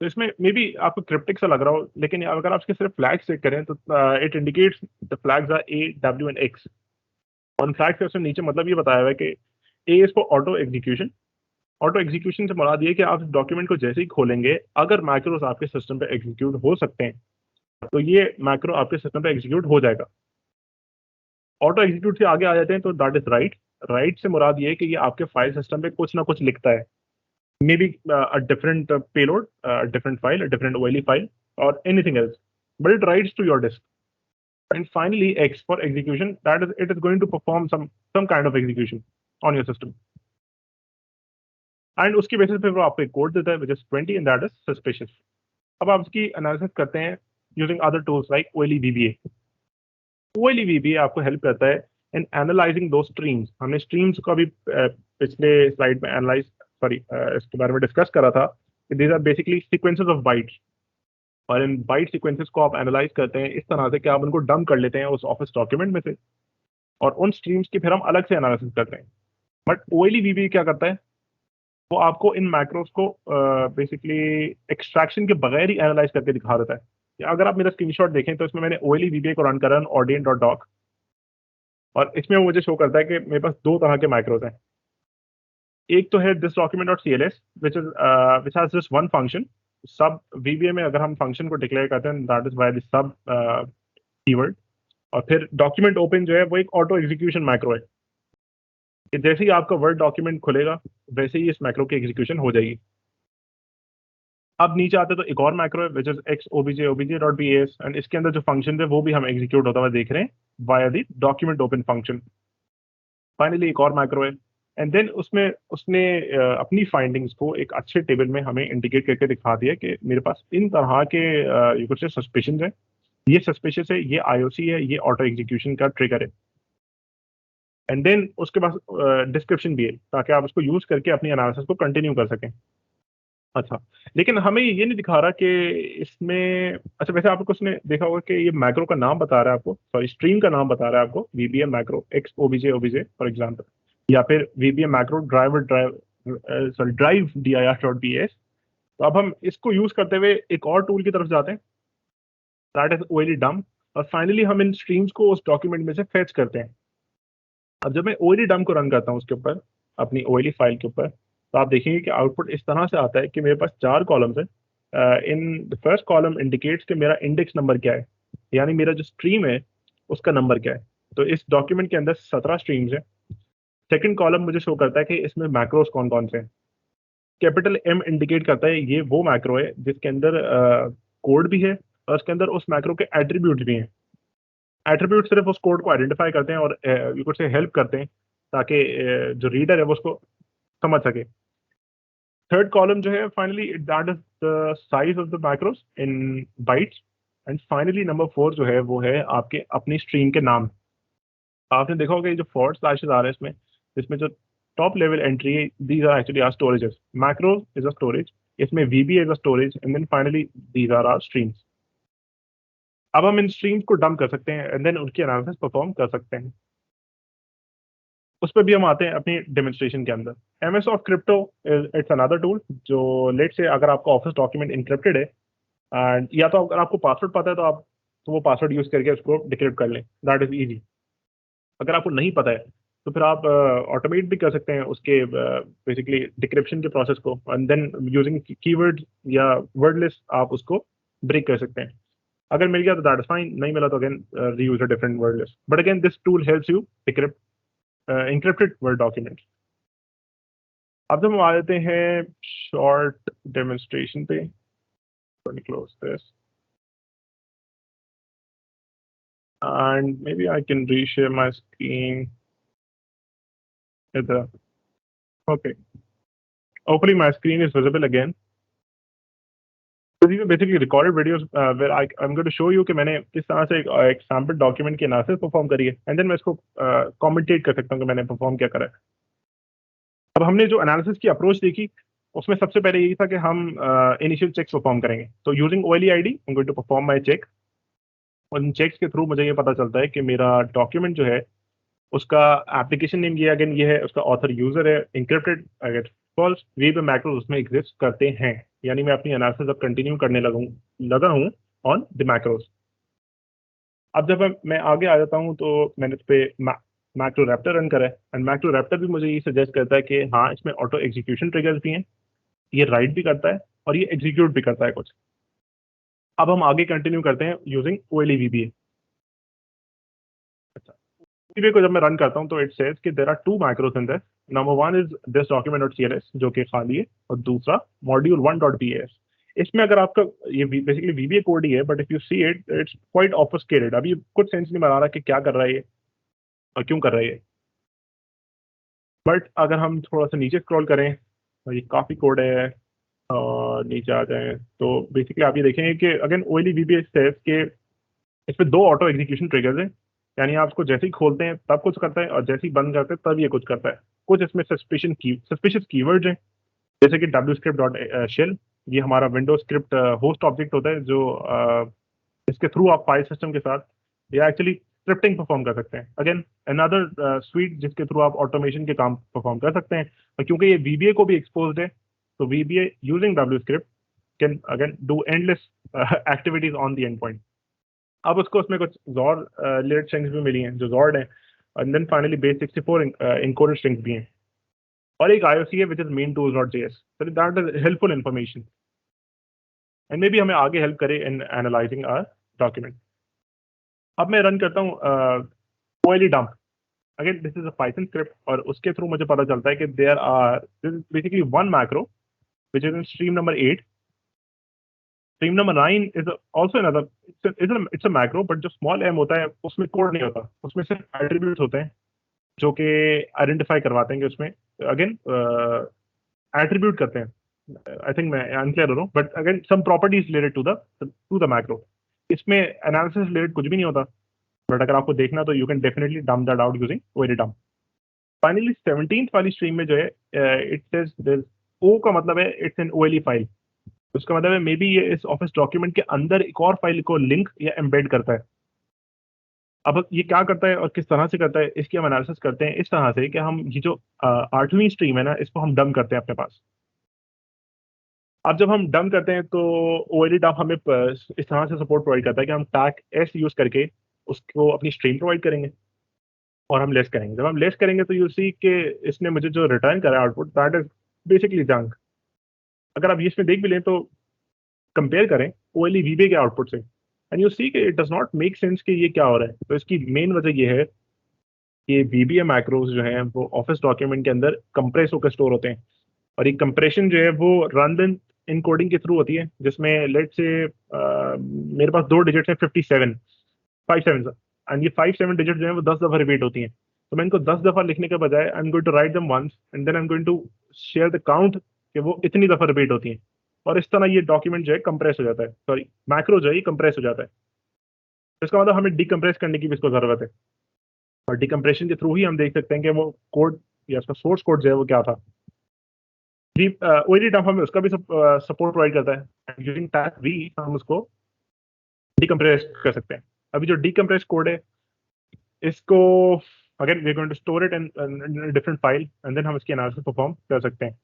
तो इसमें मे बी आपको क्रिप्टिक सा लग रहा हो लेकिन अगर आप इसके सिर्फ फ्लैग्स चेक करें तो it indicates the flags are A, W and X. और फ्लैग्स के उसमें नीचे मतलब ये बताया हुआ है कि A is for auto execution. Auto execution से मुराद ये कि आप डॉक्यूमेंट को जैसे ही खोलेंगे अगर मैक्रोस आपके सिस्टम पे एग्जीक्यूट हो सकते हैं तो ये मैक्रो आपके सिस्टम पे एग्जीक्यूट हो जाएगा. ऑटो एग्जीक्यूट से आगे आ जाते हैं तो दैट इज राइट. राइट से मुराद ये है कि ये आपके फाइल सिस्टम पे कुछ ना कुछ लिखता है, maybe a different payload, different file, different OLE file और anything else, but it writes to your disk. And finally, X for execution, that is, it is going to perform some kind of execution on your system. And उसकी basis पे वो आपको एक code देता है which is 20 and that is suspicious. अब आप इसकी एनालिसिस करते हैं using other tools like OLE VBA. OLE VBA आपको हेल्प करता है in analyzing those streams. हमने streams का भी पिछले स्लाइड में इसके बारे में डिस्कस करा था. These are basically sequences of bytes. और इन बाइट सीक्वेंसेस को आप एनालाइज करते हैं इस तरह से कि आप उनको डंप कर लेते हैं उस ऑफिस डॉक्यूमेंट में से, और उन स्ट्रीम्स की फिर हम अलग से एनालिसिस करते हैं। बट ओएलई वीबीए क्या करता है, वो आपको इन मैक्रोस को बेसिकली एक्सट्रैक्शन के बगैर ही एनालाइज करके दिखा देता है। अगर आप मेरा स्क्रीनशॉट देखें तो इसमें मैंने ओएलई वीबीए को रन करा है ऑडियन.डॉक, और इसमें वो मुझे शो करता है कि मेरे पास दो तरह के मैक्रोस हैं। एक तो है this document dot cls which has just one function सब। वीबीए में अगर हम फंक्शन को डिक्लेयर करते हैं that is by the sub keyword, और फिर डॉक्यूमेंट ओपन जो है वो एक ऑटो एग्जीक्यूशन मैक्रो है कि जैसे ही आपका वर्ड डॉक्यूमेंट खुलेगा वैसे ही इस मैक्रो की एग्जीक्यूशन हो जाएगी। अब नीचे आते तो एक और मैक्रो है which is X OBJ OBJ dot B S, and इसके अंदर जो फंक्शन है वो भी हम एग्जीक्यूट होता हुआ देख रहे हैं via the document open function. Finally एक और मैक्रो है, एंड देन उसमें उसने अपनी फाइंडिंग्स को एक अच्छे टेबल में हमें इंडिकेट करके दिखा दिया कि मेरे पास इन तरह के ये कुछ सस्पिशन है, ये सस्पिशियस है, ये आईओसी है, ये ऑटो एग्जीक्यूशन का ट्रिगर है। एंड देन उसके पास डिस्क्रिप्शन भी है ताकि आप उसको यूज करके अपनी एनालिसिस को कंटिन्यू कर सकें। अच्छा, लेकिन हमें ये नहीं दिखा रहा कि इसमें, अच्छा वैसे आपको उसने देखा होगा कि ये मैक्रो का नाम बता रहा है आपको, सॉरी स्ट्रीम का नाम बता रहा है आपको, VBM macro X OBJ OBJ for example, या फिर वीबीएम मैक्रो ड्राइव dir.bs। तो अब हम इसको यूज करते हुए एक और टूल की तरफ जाते हैं दैट इज ओएलई डम्प, और फाइनली हम इन स्ट्रीम्स को उस डॉक्यूमेंट में से फेच करते हैं। अब जब मैं ओएलई डम्प को रन करता हूँ उसके ऊपर, अपनी ओएलई फाइल के ऊपर, तो आप देखेंगे कि आउटपुट इस तरह से आता है कि मेरे पास 4 कॉलम्स हैं। In the first column indicates कि मेरा इंडेक्स नंबर क्या है, यानी मेरा जो स्ट्रीम है उसका नंबर क्या है। तो इस डॉक्यूमेंट के अंदर 17 स्ट्रीम्स हैं। सेकंड कॉलम मुझे शो करता है कि इसमें मैक्रोस कौन कौन से हैं। कैपिटल एम इंडिकेट करता है ये वो मैक्रो है जिसके अंदर कोड भी है, और उसके अंदर उस मैक्रो के एट्रीब्यूट्स भी हैं। एट्रीब्यूट सिर्फ उस कोड को आइडेंटिफाई करते हैं और यू कुड से हेल्प करते हैं ताकि जो रीडर है वो उसको समझ सके। थर्ड कॉलम जो है finally that is the size of the macros in bytes. And finally number 4 जो है वो है आपके अपनी स्ट्रीम के नाम। आपने देखा होगा ये जो फॉर्ट स्लैशेस आ रहे हैं इसमें, इसमें जो टॉप लेवल एंट्री है these are actually are storages. Macro is a storage, इसमें VB is a storage, and then finally these are are streams. अब हम इन स्ट्रीम्स को डंप कर सकते हैं एंड देन उनकी एनालिसिस परफॉर्म कर सकते हैं। उस पर भी हम आते हैं अपनी डेमोन्स्ट्रेशन के अंदर। MS off crypto it's another tool जो लेट से अगर आपका ऑफिस डॉक्यूमेंट इंक्रिप्टेड है एंड या तो अगर आपको पासवर्ड पता है तो आप तो वो पासवर्ड यूज करके उसको डिक्रिप्ट कर लें, दैट इज इजी। अगर आपको नहीं पता है तो फिर आप ऑटोमेट भी कर सकते हैं उसके बेसिकली डिक्रिप्शन के प्रोसेस को, एंड देन यूजिंग कीवर्ड या वर्ड लिस्ट आप उसको ब्रेक कर सकते हैं। अगर मिल गया तो दैट इज फाइन, नहीं मिला तो again reuse a different word list, but again this tool helps you decrypt encrypted word document. अब जब हम आ जाते हैं शॉर्ट डेमोन्स्ट्रेशन पे, close this and maybe I can reshare my screen with the okay, hopefully my screen is visible again। So these are basically recorded videos where I'm going to show you कि मैंने किस तरह से एक sample document की analysis perform करी है, and then मैं इसको कमेंटेट कर सकता हूँ कि मैंने परफॉर्म क्या करा है। अब हमने जो एनालिसिस की अप्रोच देखी उसमें सबसे पहले यही था कि हम इनिशियल चेक्स परफॉर्म करेंगे। तो using OLE ID I am going to perform my check, और इन चेक्स के थ्रू मुझे ये पता चलता है कि मेरा डॉक्यूमेंट जो है उसका एप्लीकेशन नेम ये अगेन ये है, उसका ऑथर यूजर है, इंक्रिप्टेड अगर फॉल्स वे पे मैक्रोस उसमें एग्जिस्ट करते हैं, यानी मैं अपनी एनालिसिस अब कंटिन्यू करने लगा हूँ ऑन द मैक्रोस। अब जब मैं आगे आ जाता हूँ तो मैंने इस पे मैक्रो रैप्टर रन करा है, एंड मैक्रो रैप्टर भी मुझे ये सजेस्ट करता है कि हाँ इसमें ऑटो एग्जीक्यूशन ट्रिगर्स भी हैं, ये राइट भी करता है और ये एग्जीक्यूट भी करता है कुछ। अब हम आगे कंटिन्यू करते हैं यूजिंग ओएलई वीबीए। अच्छा, वीबीए को जब मैं रन करता हूँ तो इट सेज कि there are 2 macros in this. Number 1 is this document dot cls जो कि खाली है, और दूसरा मॉड्यूल 1 डॉट bs। इसमें अगर आपका ये बेसिकली वीबीए कोड ही है, but if you see it it's quite obfuscated. अभी कुछ सेंस नहीं बना रहा कि क्या कर रहा है ये और क्यों कर रहा है ये। बट अगर हम थोड़ा सा नीचे स्क्रॉल करें तो ये काफ़ी कोड है, और नीचे आ जाएं तो बेसिकली आप ये देखेंगे कि अगेन ओएलई वीबीए सेज के इसमें 2 ऑटो एग्जीक्यूशन ट्रिगर्स हैं, यानी आप उसको जैसे ही खोलते हैं तब कुछ करता है और जैसे ही बंद करते हैं तब ये कुछ करता है। कुछ इसमें सस्पिशियस कीवर्ड्स हैं जैसे कि wscript.shell, ये हमारा विंडो स्क्रिप्ट होस्ट ऑब्जेक्ट होता है जो इसके थ्रू आप फाइल सिस्टम के साथ या एक्चुअली स्क्रिप्टिंग परफॉर्म कर सकते हैं। अगेन अनदर स्वीट जिसके थ्रू आप ऑटोमेशन के काम परफॉर्म कर सकते हैं, और क्योंकि ये वीबीए को भी एक्सपोज्ड है, तो VBA using W script can again do endless activities on the end point. अब उसको उसमें कुछ जॉर रिलेटेड स्ट्रिंग्स भी मिली हैं जो जॉर्ड हैं, and then finally base 64 encoded strings भी हैं, और एक आईओसी है which is main tools dot JS. So that is helpful information and maybe हमें आगे हेल्प करे इन एनालाइजिंग आवर डॉक्यूमेंट। अब मैं रन करता हूँ OLE dump. Again this is a Python script, और उसके थ्रू मुझे पता चलता है कि there are this is basically one macro which is in stream number 8। Stream number 9 is also another, it's a macro, but जो स्मॉल एम होता है उसमें कोड नहीं होता, उसमें सिर्फ एट्रीब्यूट्स होते हैं जो कि आइडेंटिफाई करवाते हैं कि उसमें अगेन एट्रीब्यूट करते हैं। आई थिंक मैं अनक्लियर हो रहा हूँ, but again some properties related to the macro. इसमें एनालिसिस रिलेटेड कुछ भी नहीं होता, बट अगर आपको देखना तो you can definitely dump that out using OLE dump. Finally 17th वाली स्ट्रीम में जो है इट सेज ओ का मतलब है इट्स एन ओएलई फाइल। उसका मतलब है मे बी ये इस ऑफिस डॉक्यूमेंट के अंदर एक और फाइल को लिंक या एम्बेड करता है। अब ये क्या करता है और किस तरह से करता है इसकी हम एनालिसिस करते हैं इस तरह से कि हम ये जो 8वीं स्ट्रीम है ना, इसको हम डंप करते हैं अपने पास। अब जब हम डंप करते हैं तो ओएलई डंप हमें इस तरह से सपोर्ट प्रोवाइड करता है कि हम टैग एस यूज करके उसको अपनी स्ट्रीम प्रोवाइड करेंगे और हम लेस करेंगे। जब हम लेस करेंगे तो यू सी कि इसने मुझे जो रिटर्न करा output that is basically junk. अगर आप इसमें देख भी लें तो कंपेयर करें ओएलई वीबीए के आउटपुट से, एंड यू सी कि it does not make sense कि ये क्या हो रहा है। तो इसकी मेन वजह ये है कि वीबीए मैक्रोज जो हैं वो ऑफिस डॉक्यूमेंट के अंदर कंप्रेस होकर स्टोर होते हैं, और ये कंप्रेशन जो है वो रन इनकोडिंग के थ्रू होती है, जिसमें लेट से मेरे पास दो डिजिट है 57 57 एंड ये 57 डिजिट जो है वो 10 दफा रिपीट होती हैं। तो मैं इनको 10 दफा लिखने के बजाय I am going to write them once and then I am going to share the count कि वो इतनी दफा रिपीट होती हैं, और इस तरह ये डॉक्यूमेंट जो है कंप्रेस हो जाता है, सॉरी मैक्रो जो है कंप्रेस हो जाता है। तो इसका मतलब हमें डिकम्प्रेस करने की भी इसको जरूरत है, और डिकम्प्रेशन के थ्रू ही हम देख सकते हैं कि वो कोड या उसका सोर्स कोड जो है वो क्या था। जी ओएलई डंप हमें उसका भी सपोर्ट प्रोवाइड करता है, यूजिंग टैग वी हम उसको डिकम्प्रेस कर सकते हैं। अभी जो डिकम्प्रेस कोड है इसको again we are going to store it in different file and then हम इसकी एनालिसिस परफॉर्म कर सकते हैं।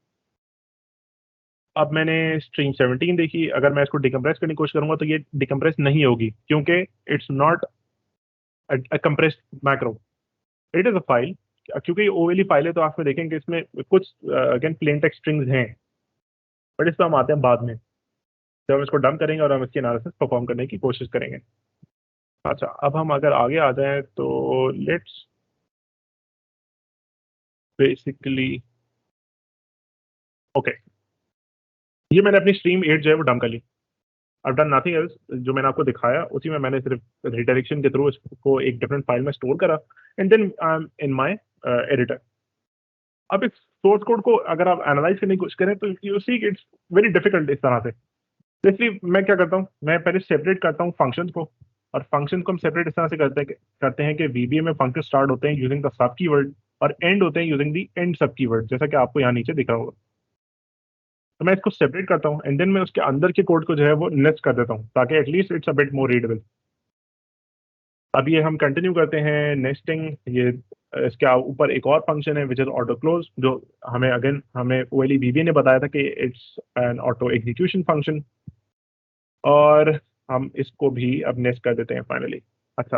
अब मैंने स्ट्रीम 17 देखी, अगर मैं इसको डिकम्प्रेस करने की कोशिश करूंगा तो ये डिकम्प्रेस नहीं होगी क्योंकि it's not a compressed macro, it is a file. क्योंकि ये ओएलई फाइल है तो आप देखेंगे इसमें कुछ अगेन प्लेन टेक्स्ट स्ट्रिंग्स हैं, बट इस पर हम आते हैं बाद में जब हम इसको डंप करेंगे और हम इसकी एनालिसिस परफॉर्म करने की कोशिश करेंगे। अच्छा, अब हम अगर आगे आ जाएं तो लेट्स बेसिकली ओके, ये मैंने अपनी स्ट्रीम 8 जो है वो डंप कर ली। आई डन नथिंग एल्स, जो मैंने आपको दिखाया उसी में मैंने सिर्फ रिडायरेक्शन के थ्रू इसको एक डिफरेंट फाइल में स्टोर करा and then I am in my editor. अब इस सोर्स कोड को अगर आप एनालाइज करने की कोशिश करें तो you see it's very difficult इस तरह से। तो इसलिए मैं क्या करता हूँ, मैं पहले सेपरेट करता हूँ फंक्शंस को, और फंक्शन को हम सेपरेट इस तरह से करते हैं कि वीबीए में फंक्शन स्टार्ट होते हैं यूजिंग द सब कीवर्ड और एंड होते हैं यूजिंग द एंड सब कीवर्ड, जैसा कि आपको यहाँ नीचे दिख रहा होगा। तो मैं इसको सेपरेट करता हूँ एंड देन मैं उसके अंदर के कोड को जो है वो नेस्ट कर देता हूँ ताकि at least it's a bit more readable. अब ये हम कंटिन्यू करते हैं नेस्टिंग। ये इसके ऊपर एक और फंक्शन है विच इज ऑटो क्लोज, जो हमें ओएलई वीबीए ने बताया था कि it's an auto execution function, और हम इसको भी अब नेस्ट कर देते हैं फाइनली। अच्छा,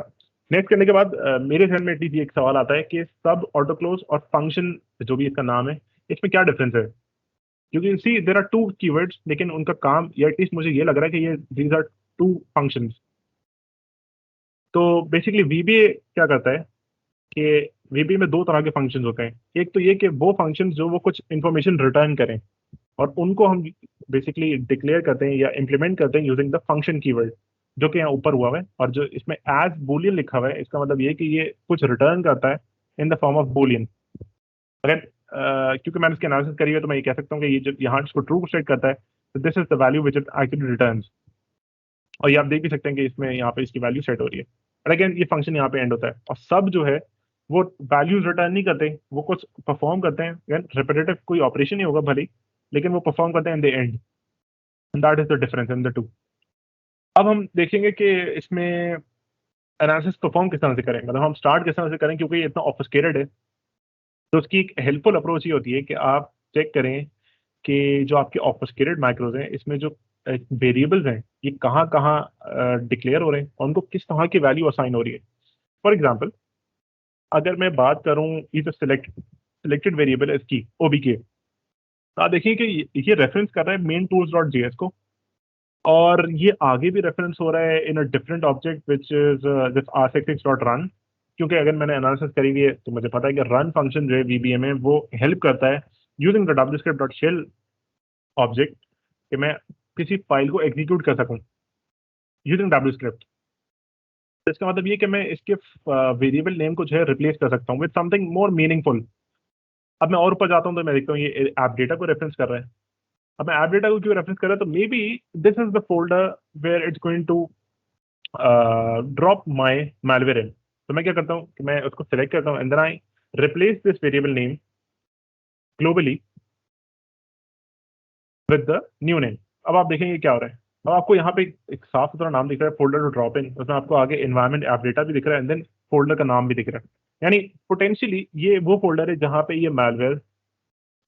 नेस्ट करने के बाद मेरे ध्यान में एटलीस्ट ये एक सवाल आता है कि सब ऑटो क्लोज और फंक्शन जो भी इसका नाम है इसमें क्या डिफरेंस है, क्योंकि सी देर आर टू कीवर्ड्स लेकिन उनका काम, या एटलीस्ट मुझे ये लग रहा है कि ये दीज आर टू फंक्शंस। तो बेसिकली वीबीए क्या करता है कि वीबीए में दो तरह के फंक्शंस होते हैं। एक तो ये कि वो फंक्शंस जो वो कुछ इंफॉर्मेशन रिटर्न करें, और उनको हम बेसिकली डिक्लेयर करते हैं या इम्प्लीमेंट करते हैं यूजिंग द फंक्शन कीवर्ड, जो कि यहाँ ऊपर हुआ है, और जो इसमें एज बूलियन लिखा हुआ है इसका मतलब ये कि ये कुछ रिटर्न करता है in the form of Boolean. अगर क्योंकि मैंने इसकी एनालिसिस करी है तो मैं ये कह सकता हूँ कि ये जो यहाँ इसको ट्रू सेट करता है, तो this is the value which it actually returns, और ये आप देख भी सकते हैं कि इसमें यहाँ पे इसकी वैल्यू सेट हो रही है। और अगेन ये फंक्शन यहाँ पे एंड होता है, और सब जो है वो वैल्यूज रिटर्न नहीं करते, वो कुछ परफॉर्म करते हैं। अगेन रिपीटेटिव कोई ऑपरेशन नहीं होगा भले ही, लेकिन वो परफॉर्म करते हैं in the end. And that is the difference in the two. अब हम देखेंगे कि इसमें एनालिसिस परफॉर्म किस तरह से करें, मतलब हम स्टार्ट किस तरह से करें, क्योंकि ये इतना ऑब्फस्केटेड है। तो उसकी एक हेल्पफुल अप्रोच ये होती है कि आप चेक करें कि जो आपके ऑब्फस्केटेड मैक्रोज हैं इसमें जो वेरिएबल्स हैं ये कहाँ कहाँ डिक्लेयर हो रहे हैं और उनको किस तरह की वैल्यू असाइन हो रही है। फॉर एग्जाम्पल, अगर मैं बात करूं इज सिलेक्टेड वेरिएबल इसकी ओबीके, तो आप देखिए कि ये रेफरेंस कर रहा है मेन टूल्स डॉट जेएस को, और ये आगे भी रेफरेंस हो रहा है in a different object which is this r66 dot run. क्योंकि अगर मैंने एनालिसिस करी हुई है तो मुझे पता है कि रन फंक्शन जो है वीबीए में वो हेल्प करता है using the wscript dot shell object कि मैं किसी फाइल को एग्जीक्यूट कर सकूं यूजिंग wscript। तो इसका मतलब ये कि मैं इसके वेरिएबल नेम को जो है रिप्लेस कर सकता हूँ विद समथिंग मोर मीनिंगफुल। अब मैं और ऊपर जाता हूँ तो मैं देखता हूँ ये ऐप डेटा को रेफरेंस कर रहा है। अब मैं ऐप डेटा को क्यों रेफरेंस कर रहा है, तो maybe this is the folder where it's going to drop my malware in। तो मैं क्या करता हूँ कि मैं उसको सेलेक्ट करता हूँ and then I replace this variable name globally with the new name. अब आप देखेंगे क्या हो रहा है। अब आपको यहाँ पे एक साफ सुथरा नाम दिख रहा है, फोल्डर टू ड्रॉप इन, उसमें आपको आगे एनवायरमेंट ऐप डेटा भी दिख रहा है एंड देन फोल्डर का नाम भी दिख रहा है। यानी पोटेंशियली ये वो फोल्डर है जहाँ पे ये malware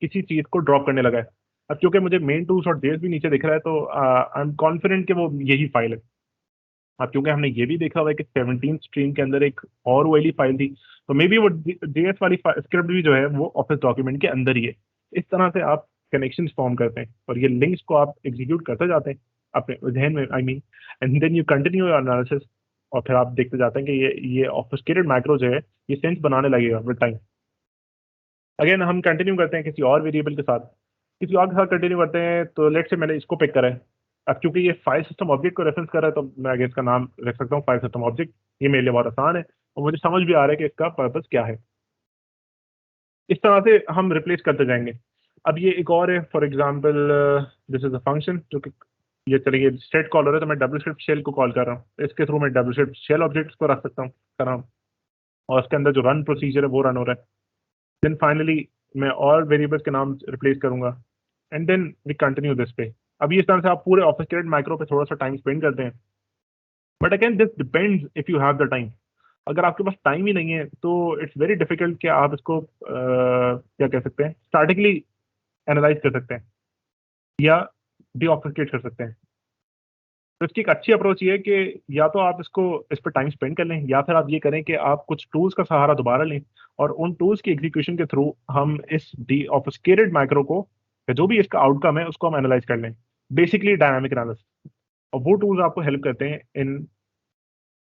किसी चीज को ड्रॉप करने लगा है। अब क्योंकि मुझे मेन टूल्स और जेएस भी नीचे दिख रहा है तो आई एम कॉन्फिडेंट कि वो यही फाइल है। अब क्योंकि हमने ये भी देखा हुआ है कि 17 स्ट्रीम के अंदर एक और वाली फाइल थी, तो मे बी वो जेएस वाली स्क्रिप्ट भी जो है वो ऑफिस डॉक्यूमेंट के अंदर ही है। इस तरह से आप कनेक्शन फॉर्म करते हैं और ये लिंक्स को आप एग्जीक्यूट करते जाते हैं अपने जहन में, I mean, and then you continue your analysis. और फिर आप देखते जाते हैं कि ये ऑब्फस्केटेड मैक्रो जो है ये सेंस बनाने लगेगा विद टाइम। अगेन हम कंटिन्यू करते हैं किसी और वेरिएबल के साथ, किसी और के साथ कंटिन्यू करते हैं। तो लेट से मैंने इसको पिक करा है। अब क्योंकि ये फाइल सिस्टम ऑब्जेक्ट को रेफरेंस कर रहा है तो मैं आगे इसका नाम रख सकता हूँ फाइल सिस्टम ऑब्जेक्ट। ये मेरे लिए बहुत आसान है और मुझे समझ भी आ रहा है कि इसका पर्पस क्या है। इस तरह से हम रिप्लेस करते जाएंगे। अब ये एक और है, for example this is a function जो कि ये चलिए स्टेट कॉलर है, तो मैं डब्ल्यू स्क्रिप्ट शेल को कॉल कर रहा हूँ। इसके थ्रू मैं डब्ल्यू स्क्रिप्ट शेल ऑब्जेक्ट को रख सकता हूँ कर रहा हूँ, और उसके अंदर जो रन प्रोसीजर है वो रन हो रहा है। देन फाइनली मैं और वेरिएबल्स के नाम रिप्लेस करूंगा and then we continue this पे। अभी इस तरह से आप पूरे ऑब्फस्केटेड माइक्रो पे थोड़ा सा टाइम स्पेंड करते हैं, but again this depends if you have the time. अगर आपके पास टाइम ही नहीं है तो इट्स वेरी डिफिकल्ट कि आप इसको क्या कह सकते हैं स्टैटिकली एनालाइज कर सकते हैं या डी ऑब्फस्केट कर सकते हैं। तो इसकी एक अच्छी अप्रोच ये है कि या तो आप इसको इस पर टाइम स्पेंड कर लें, या फिर आप ये करें कि आप कुछ टूल्स का सहारा दोबारा लें और उन टूल्स की एग्जीक्यूशन के थ्रू हम इस डी ऑब्फस्केटेड माइक्रो को, या जो भी इसका आउटकम है उसको हम एनालाइज कर लें, बेसिकली डायनामिक एनालिसिस। और वो टूल्स आपको हेल्प करते हैं in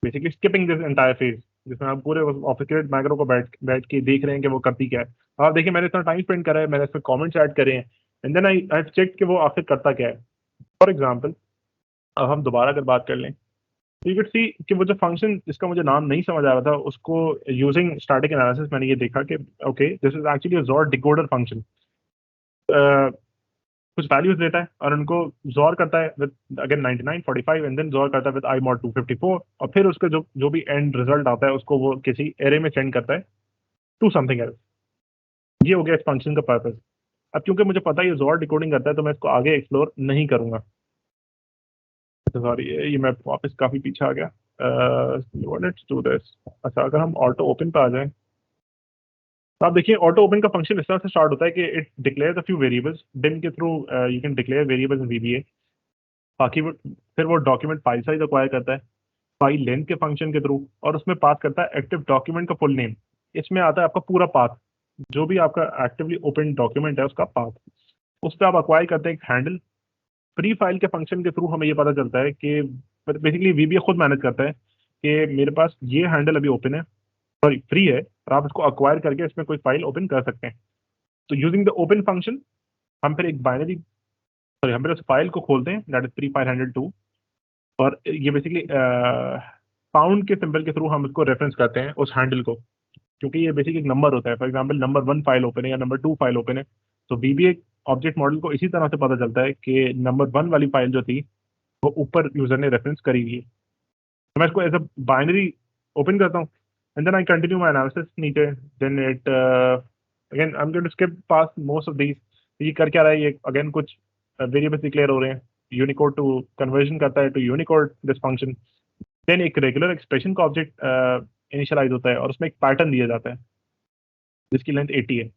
basically skipping this entire phase, जिसमें आप पूरे ऑब्फस्केटेड माइक्रो को बैठ बैठ के देख रहे हैं कि वो करती क्या है। अब आप देखिए मैंने इतना टाइम स्पेंड करा है, मैंने इसमें कमेंट्स ऐड करे हैं एंड देन आई चेक कि वो आखिर करता क्या है। फॉर एग्जाम्पल, अब हम दोबारा अगर बात कर लें तो यू कैन सी कि वो जो फंक्शन जिसका मुझे नाम नहीं समझ आ रहा था उसको यूजिंग स्टैटिक एनालिसिस मैंने ये देखा कि ओके दिस इज एक्चुअली अ ज़ोर डिकोडर फंक्शन। कुछ वैल्यूज देता है और उनको जोर करता है विद अगेन 99 45 एंड देन जोर करता है विद आई मॉड 254, और फिर उसका जो जो भी एंड रिजल्ट आता है उसको वो किसी एरे में सेंड करता है टू समथिंग एल्स। ये हो गया इस फंक्शन का पर्पस। अब क्योंकि मुझे पता है ये जोर डिकोडिंग करता है तो मैं इसको आगे एक्सप्लोर नहीं करूंगा। सॉरी, ये मैं वापस काफी पीछे आ गया। Let's do this. अच्छा, अगर हम ऑटो ओपन पे आ जाएं तो आप देखिए ऑटो ओपन का फंक्शन इस तरह से स्टार्ट होता है कि it declares a few variables बिन के through you can declare variables in VBA. बाकी वो फिर वो डॉक्यूमेंट फाइल साइज अक्वायर करता है फाइल लेंथ के फंक्शन के थ्रू, और उसमें पास करता है एक्टिव डॉक्यूमेंट का फुल नेम। इसमें आता है आपका पूरा पाथ, जो भी आपका एक्टिवली ओपन डॉक्यूमेंट है उसका पाथ। उस पर आप अक्वायर करते हैं एक हैंडल। फ्री फाइल के फंक्शन के थ्रू हमें ये पता चलता है कि बेसिकली वीबीए खुद मैनेज करता है कि मेरे पास ये हैंडल अभी ओपन है, सॉरी फ्री है, और आप इसको अक्वायर करके इसमें कोई फाइल ओपन कर सकते हैं। तो यूजिंग द ओपन फंक्शन हम फिर एक बाइनरी, सॉरी हम फिर उस फाइल को खोलते हैं, that is free file handle 2। और ये बेसिकली पाउंड के सिंबल के थ्रू हम इसको रेफरेंस करते हैं उस हैंडल को, क्योंकि ये बेसिक एक नंबर होता है। For example number 1 file open है या नंबर 2 फाइल ओपन है, तो वीबीए ऑब्जेक्ट मॉडल को इसी तरह से पता चलता है कि नंबर 1 वाली फाइल जो थी वो ऊपर यूजर ने रेफरेंस करी हुई है। तो मैं इसको एज अ बाइनरी ओपन करता हूँ and then I continue my analysis नीचे। Then it again I am going to skip past most of these. ये कर क्या रहा है, ये अगेन कुछ वेरिएबल्स डिक्लेयर हो रहे हैं यूनिकोड टू कन्वर्जन करता है to Unicode this function. Then एक रेगुलर एक्सप्रेशन का ऑब्जेक्ट इनिशियलाइज होता है और उसमें एक पैटर्न दिया जाता है जिसकी लेंथ 80 है।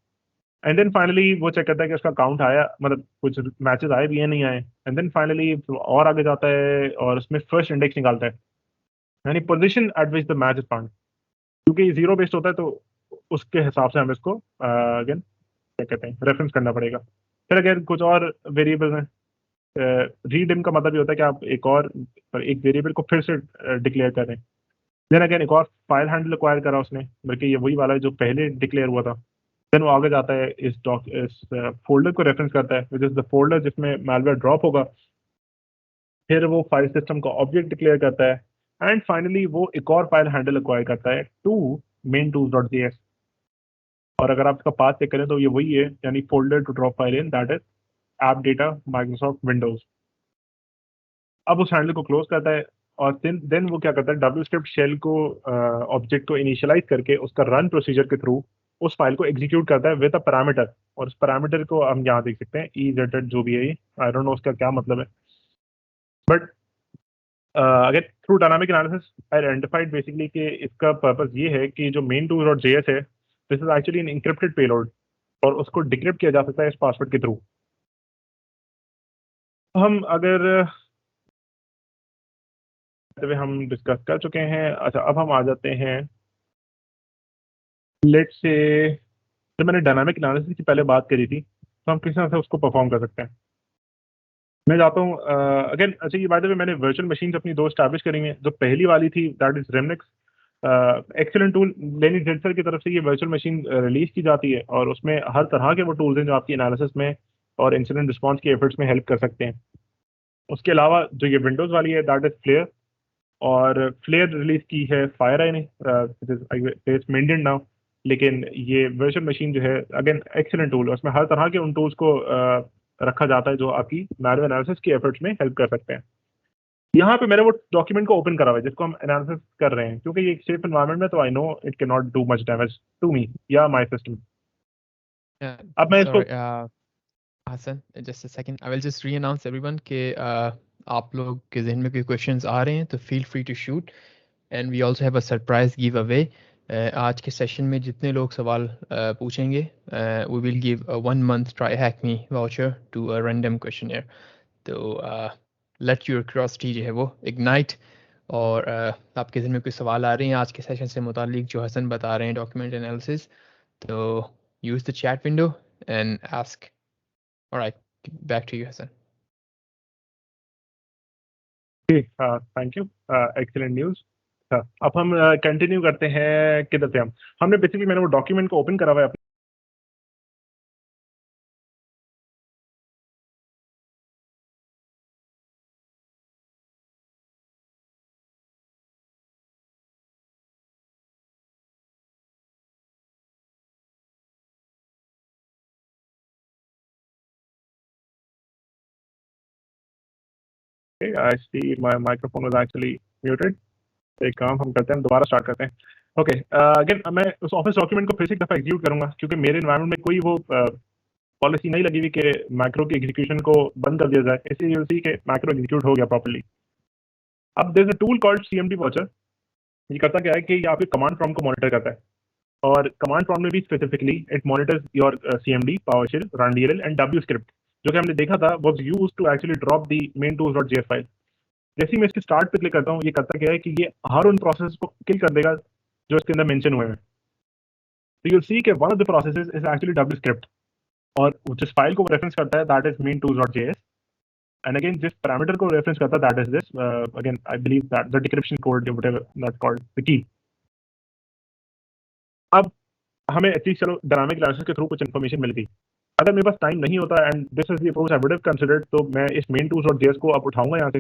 एंड देन फाइनली वो चेक करता है कि उसका काउंट आया, मतलब कुछ मैचेस आए भी या नहीं आए। एंड देन फाइनली और आगे जाता है और उसमें फर्स्ट इंडेक्स निकालता है, यानी position eight which the match is found. क्योंकि ये जीरो बेस्ड होता है तो उसके हिसाब से हमें इसको अगेन क्या कहते हैं रेफरेंस करना पड़ेगा। फिर अगेन कुछ और वेरिएबल्स हैं। रीडिम का मतलब ये होता है कि आप एक वेरिएबल को फिर से डिक्लेयर कर रहे हैं। देन अगेन एक और फाइल हैंडल एक्वायर करा उसने, बल्कि ये वही वाला है जो पहले डिक्लेयर हुआ था। देन वो आगे जाता है इस फोल्डर को रेफरेंस करता है विच इज द फोल्डर जिसमें मैलवेयर ड्रॉप होगा। फिर वो फाइल सिस्टम का ऑब्जेक्ट डिक्लेयर करता है एंड फाइनली वो एक और फाइल हैंडल एक्वायर करता है to main tools dot JS. और अगर आप इसका पाथ चेक करें तो ये वही है, यानी folder to drop file in that is app data Microsoft Windows. अब उस हैंडल को क्लोज करता है और देन वो क्या करता है, डब्ल्यू स्क्रिप्ट शेल को ऑब्जेक्ट को इनिशियलाइज करके उसका रन प्रोसीजर के थ्रू उस फाइल को एग्जीक्यूट करता है विद अ पैरामीटर। और उस पैरामीटर को हम यहाँ देख सकते हैं EZ जो भी है, आई डोंट नो उसका क्या मतलब है, बट अगर through dynamic analysis identified basically कि इसका पर्पस ये है कि जो मेन टूल डॉट जेएस है this is actually N encrypted payload और उसको डिक्रिप्ट किया जा सकता है इस पासवर्ड के थ्रू। हम अगर हम डिस्कस कर चुके हैं, अच्छा अब हम आ जाते हैं लेट्स से, जब मैंने डायनामिक एनालिसिस की पहले बात करी थी तो हम किस तरह से उसको परफॉर्म कर सकते हैं। मैं जाता हूँ अगेन, अच्छा ये बात है मैंने वर्चुअल मशीन अपनी दो स्टैब्लिश करी हैं। जो पहली वाली थी दैट इज रेमनिक्स, एक्सीलेंट टूल। लेनी जेटसर की तरफ से ये वर्चुअल मशीन रिलीज की जाती है और उसमें हर तरह के वो टूल्स हैं जो आपकी एनालिसिस में और इंसिडेंट रिस्पांस के एफर्ट्स में हेल्प कर सकते हैं। उसके अलावा जो ये विंडोज वाली है दैट इज फ्लेयर, और फ्लेयर रिलीज की है फायर आई ने, मेंटेन नाउ। लेकिन ये वर्चुअल मशीन जो है अगेन एक्सीलेंट टूल है, उसमें हर तरह के उन टूल्स को रखा जाता है जो आपकी मैनुअल एनालिसिस के एफर्ट्स में हेल्प कर सकते हैं। यहाँ पे मैंने वो डॉक्यूमेंट को ओपन करा हुआ है जिसको हम एनालिसिस कर रहे हैं, क्योंकि ये एक सेफ एनवायरनमेंट में, तो I know it can not do much damage to me या माय सिस्टम। Yeah, अब मैं इसको sorry, Hassan, just a second. I will just re-announce everyone कि आप लोग के जहन में कोई questions आ रहे हैं तो feel free to shoot, and we also have a surprise giveaway. आज के सेशन में जितने लोग सवाल पूछेंगे we will give a 1 month try hack me voucher to a random questionnaire. तो let your curiosity जो है वो ignite, और आपके जहन में कोई सवाल आ रहे हैं आज के सेशन से मुतालिक जो हसन बता रहे हैं डॉक्यूमेंट एनालिसिस, तो use the chat window and ask. All right, back to you, Hassan. Thank you, excellent news. अब हम कंटिन्यू करते हैं किधर से हमने बेसिकली मैंने वो डॉक्यूमेंट को ओपन करा हुआ है I see my microphone was actually muted. एक काम हम करते हैं, दोबारा स्टार्ट करते हैं। ओके, अगेन मैं उस ऑफिस डॉक्यूमेंट को फिर से एक दफा एग्जीक्यूट करूंगा क्योंकि मेरे एनवायरनमेंट में कोई वो पॉलिसी नहीं लगी हुई कि मैक्रो की एग्जीक्यूशन को बंद कर दिया जाए, इसलिए यूल सी कि मैक्रो एग्जीक्यूट हो गया प्रॉपर्ली। अब there is a tool called CMD watcher. ये करता क्या है कि ये आपके कमांड प्रॉम्प्ट को मॉनिटर करता है, और कमांड प्रॉम्प्ट में भी specifically it monitors your CMD, PowerShell, RunDLL and W script, जो कि हमने देखा था was used to actually drop the main tools.js file. जैसे ही मैं इसके स्टार्ट पे क्लिक करता हूँ, ये करता क्या है कि ये हर उन प्रोसेस को किल कर देगा जो इसके अंदर मेंशन हुए हैं। तो यूल सी कि one of the processes is actually W script, और जिस फाइल को रेफरेंस करता है that is main-tools.js, and again जिस पैरामीटर को रेफरेंस करता है that is this, again I believe that the decryption code whatever that's called the key. अब हमें एटलीस्ट चलो डायनामिक एनालिसिस के थ्रू कुछ इन्फॉर्मेशन मिल गई। अगर मेरे पास टाइम नहीं होता and this is the approach I would have considered, तो मैं इस main-tools.js को अब उठाऊंगा यहाँ से,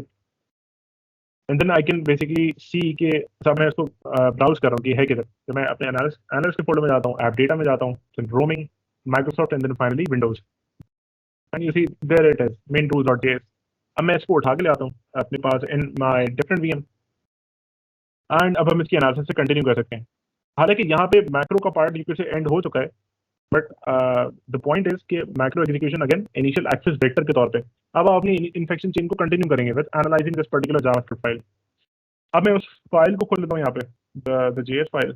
and then I can basically see के सब मैं इसको ब्राउज कर रहा हूँ कि है किधर। तो मैं अपने एनालिसिस के फोल्डर में जाता हूँ, ऐप डेटा में जाता हूँ, roaming, Microsoft, and then finally Windows, and you see there it is main-tools.js। अब मैं इसको उठा के ले आता हूँ अपने पास in my different VM, and अब हम इसकी एनालिसिस से कंटिन्यू कर सकते हैं। हालांकि यहाँ पे मैक्रो का पार्ट यूके से एंड हो चुका है, बट द पॉइंट इज कि macro execution again initial access vector के तौर पे अब आप अपनी इन्फेक्शन चेन को कंटिन्यू करेंगे with analysing this particular JavaScript file. अब मैं उस फाइल को खोल लेता हूँ यहाँ पे, the JS file,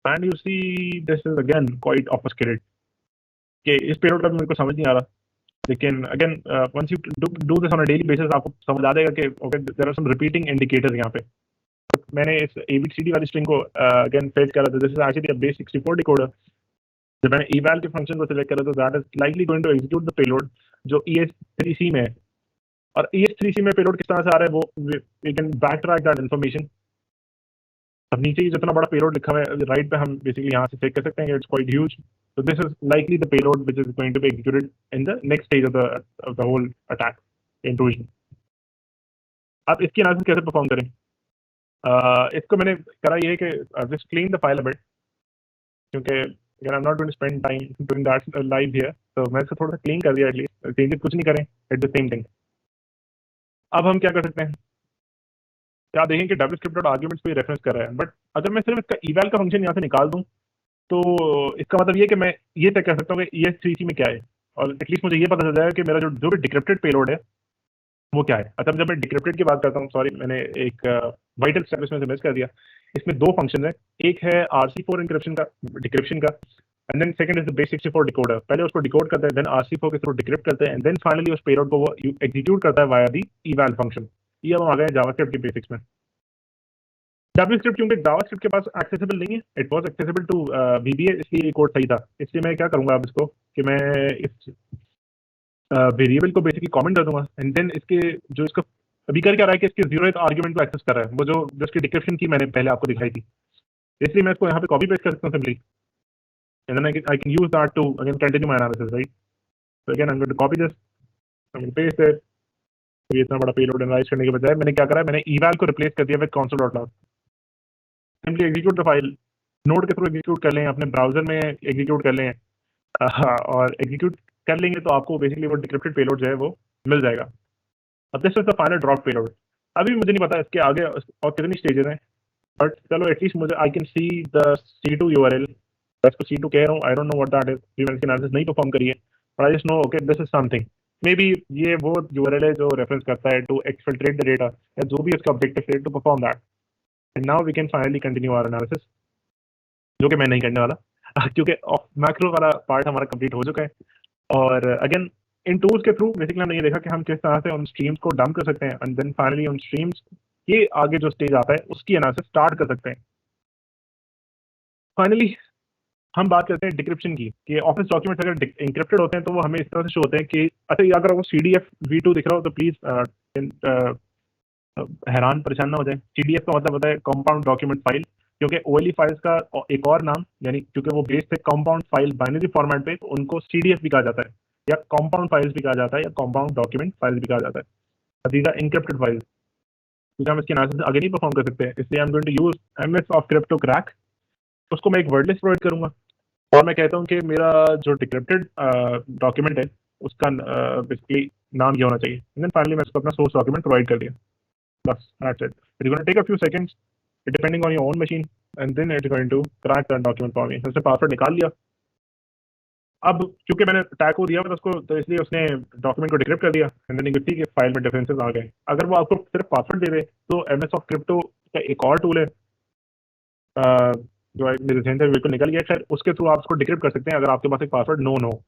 and you see this is again quite obscurated कि इस पेलोड का भी मेरे को समझ नहीं आ रहा। लेकिन again once you do this on a daily basis आपको समझ आ जाएगा कि okay there are some repeating indicators यहाँ पे। मैंने इस ABCD वाली स्ट्रिंग को अगेन फेच करा था, this is actually a base 64 decoder. जब मैंने eval के फंक्शन को सिलेक्ट करा तो that is likely going to execute the payload जो ES3C में है। और ES3C में पेलोड किस तरह से आ रहा है वो we can backtrack that information. अब नीचे ही जितना बड़ा पेलोड लिखा हुआ है राइट पे हम बेसिकली यहाँ से चेक कर सकते हैं, it's quite huge. So this is likely the payload which is going to be executed in the next stage of the whole attack intrusion. अब इसकी एनालिसिस कैसे परफॉर्म करें? इसको मैंने करा ये है कि just clean the file a bit, क्योंकि again I'm not going to spend time doing that live here, तो मैं इसको थोड़ा सा क्लीन कर दिया एटलीस्ट, चेंजेस कुछ नहीं करें एट द सेम टाइम। अब हम क्या कर सकते हैं, क्या देखें कि JavaScript.arguments पे रेफरेंस कर रहा है, बट अगर मैं सिर्फ इसका eval का फंक्शन यहाँ से निकाल दूँ तो इसका मतलब ये कि मैं ये तय कर सकता हूँ कि ES3C में क्या है, और एटलीस्ट मुझे ये पता चल जाएगा कि मेरा जो भी डिक्रिप्टेड पेलोड है वो क्या है। अच्छा, जब मैं डिक्रिप्टेड की बात करता हूँ, सॉरी मैंने एक वाइटल स्टेप इसमें से मिस कर दिया। इसमें दो फंक्शन है, एक है RC4 इंक्रिप्शन का, डिक्रिप्शन का, and then second is the base 64 decoder. पहले उसको डिकोड करता है, देन RC4 के थ्रू डिक्रिप्ट करते हैं, एंड देन फाइनली उस पेलोड को वो एग्जीक्यूट करता है वाया दी eval फंक्शन। ये अब हम आ गए जावास्क्रिप्ट के बेसिक्स में। जावास्क्रिप्ट क्योंकि जावास्क्रिप्ट के पास एक्सेसिबल नहीं है, it was accessible to VBA, इसलिए ये कोड सही था। इसलिए मैं क्या करूंगा अब इसको कि मैं इस वेरिएबल को बेसिकली कमेंट कर दूंगा, एंड देन इसके जो इसका अभी कर क्या रहा है कि इसके 0th आर्गुमेंट को एक्सेस कर रहा है, वो जो इसकी डिक्रिप्शन की मैंने पहले आपको दिखाई थी। इसलिए मैं इसको यहाँ पे कॉपी पेस्ट कर सकता हूँ simply, and then I can use that to again continue my analysis, right? So again I am going to copy this, I will paste it. ये इतना बड़ा पेलोड एनालाइज करने के बजाय मैंने क्या करा है, मैंने eval को रिप्लेस कर दिया with console.log। Simply execute the file, node के थ्रू एग्जीक्यूट कर लें, अपने ब्राउजर में एग्जीक्यूट कर लें, और एग्जीक्यूट कर लेंगे तो आपको बेसिकली वो डिक्रिप्टेड पेलोड जो है वो मिल जाएगा। अब this is the final drop payload. अभी मुझे नहीं पता इसके आगे और कितनी स्टेजेस हैं, बट चलो एटलीस्ट मुझे I can see the C2 URL। इसको C2 कह रहा हूँ, I don't know what that is, मैंने इसकी एनालिसिस नहीं परफॉर्म करी है, but I just know okay this is something. Maybe ये वो URL है जो रेफरेंस करता है टू एक्सफिल्ट्रेट द डेटा, या जो भी इसका ऑब्जेक्टिव है to perform that. And now we can finally continue our analysis, जो कि मैं नहीं करने वाला क्योंकि मैक्रो वाला पार्ट हमारा कंप्लीट हो चुका है। और अगेन इन टूल्स के थ्रू बेसिकली हमने ये देखा कि हम किस तरह से उन स्ट्रीम्स को डंप कर सकते हैं, एंड देन फाइनली उन स्ट्रीम्स के आगे जो स्टेज आता है उसकी एनालिसिस स्टार्ट कर सकते हैं। फाइनली हम बात करते हैं डिक्रिप्शन की, कि ऑफिस डॉक्यूमेंट्स अगर इंक्रिप्टेड होते हैं तो वो हमें इस तरह से शो होते हैं कि अच्छा, अगर आपको CDF V2 दिख रहा हो तो प्लीज हैरान परेशान ना हो जाए। CDF का मतलब होता है कंपाउंड डॉक्यूमेंट फाइल, क्योंकि OLE फाइल्स का एक और नाम, यानी क्योंकि वो बेस्ड है कंपाउंड फाइल बाइनरी फॉर्मेट पे, तो उनको CDF भी कहा जाता है, या कंपाउंड फाइल्स भी कहा जाता है, या कंपाउंड डॉक्यूमेंट फाइल्स भी कहा जाता है। दीज आर इंक्रिप्टेड फाइल्स, क्योंकि हम इसकी एनालिसिस आगे नहीं परफॉर्म कर सकते हैं, इसलिए I am going to use MS off crypto crack. उसको मैं एक वर्ड लिस्ट प्रोवाइड करूंगा, और मैं कहता हूँ कि मेरा जो डिक्रिप्टेड डॉक्यूमेंट है उसका बेसिकली नाम ये होना चाहिए, एंड देन फाइनली मैं उसको अपना सोर्स डॉक्यूमेंट प्रोवाइड कर दिया, बस that's it. It's going to take a few seconds depending on your own machine, and then it's going to crack that document for me। उसने पासवर्ड निकाल लिया। अब क्योंकि मैंने टैग को दिया था उसको, तो इसलिए उसने डॉक्यूमेंट को डिक्रिप्ट कर दिया, एंड देन यू सी कि फाइल में डिफरेंसेस आ गए। अगर वो आपको सिर्फ पासवर्ड दे दे तो MS ऑफ क्रिप्टो का एक और टूल है जो मेरे ध्यान से बिल्कुल निकल गया, शायद उसके थ्रू आप उसको डिक्रिप्ट कर सकते हैं अगर आपके पास एक पासवर्ड नोन हो।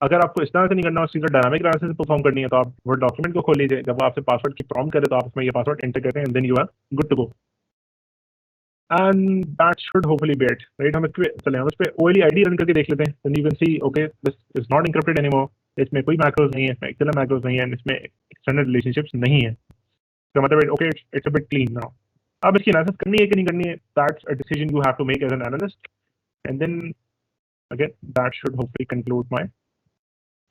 अगर आपको इस तरह से नहीं करना, उस चीज़ का डायनामिक एनालिसिस परफॉर्म करनी है, तो आप वो डॉक्यूमेंट को खोल लीजिए, जब वो आपसे पासवर्ड की प्रॉम्प्ट करे तो आप उसमें ये पासवर्ड एंटर करते हैं, and then you are good to go, and that should hopefully be it, right? हम इस पे चले, हम इस पे OLE ID रन करके देख लेते हैं, then you can see okay this is not encrypted anymore. इसमें कोई मैक्रोज नहीं है, इसमें एक्सटर्नल मैक्रोज नहीं है, इसमें एक्सटर्नल रिलेशनशिप्स नहीं है, तो मतलब okay it's a bit clean now. अब इसकी एनालिसिस करनी है कि नहीं करनी है, that's a decision you have to make as an analyst, and then again that should hopefully conclude my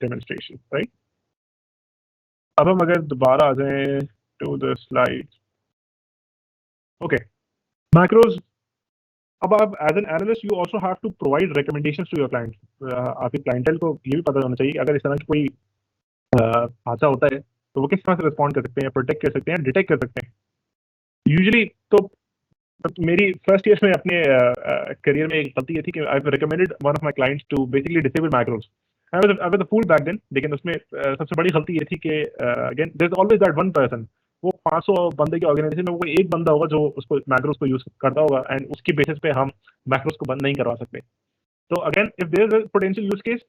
demonstration, right? अब हम अगर दोबारा आ जाएं to the slide, okay, macros. अब आप as an analyst you also have to provide recommendations to your client. आपके clientele को ये भी पता होना चाहिए अगर इस तरह की कोई हादसा होता है तो वो किस तरह से रिस्पॉन्ड कर सकते हैं, प्रोटेक्ट कर सकते हैं, डिटेक्ट कर सकते हैं। यूजुअली तो मेरी फर्स्ट ईयर में अपने करियर में एक गलती ये थी कि I recommended one of my clients to basically disable macros. I was a fool back then, लेकिन उसमें सबसे बड़ी गलती ये थी कि again there is always that one person, वो 500 बंदे की ऑर्गेनाइजेशन में वो एक बंदा होगा जो उसको मैक्रोस को यूज करता होगा, एंड उसकी बेसिस पे हम मैक्रोस को बंद नहीं करवा सकते। तो again if there is a potential use case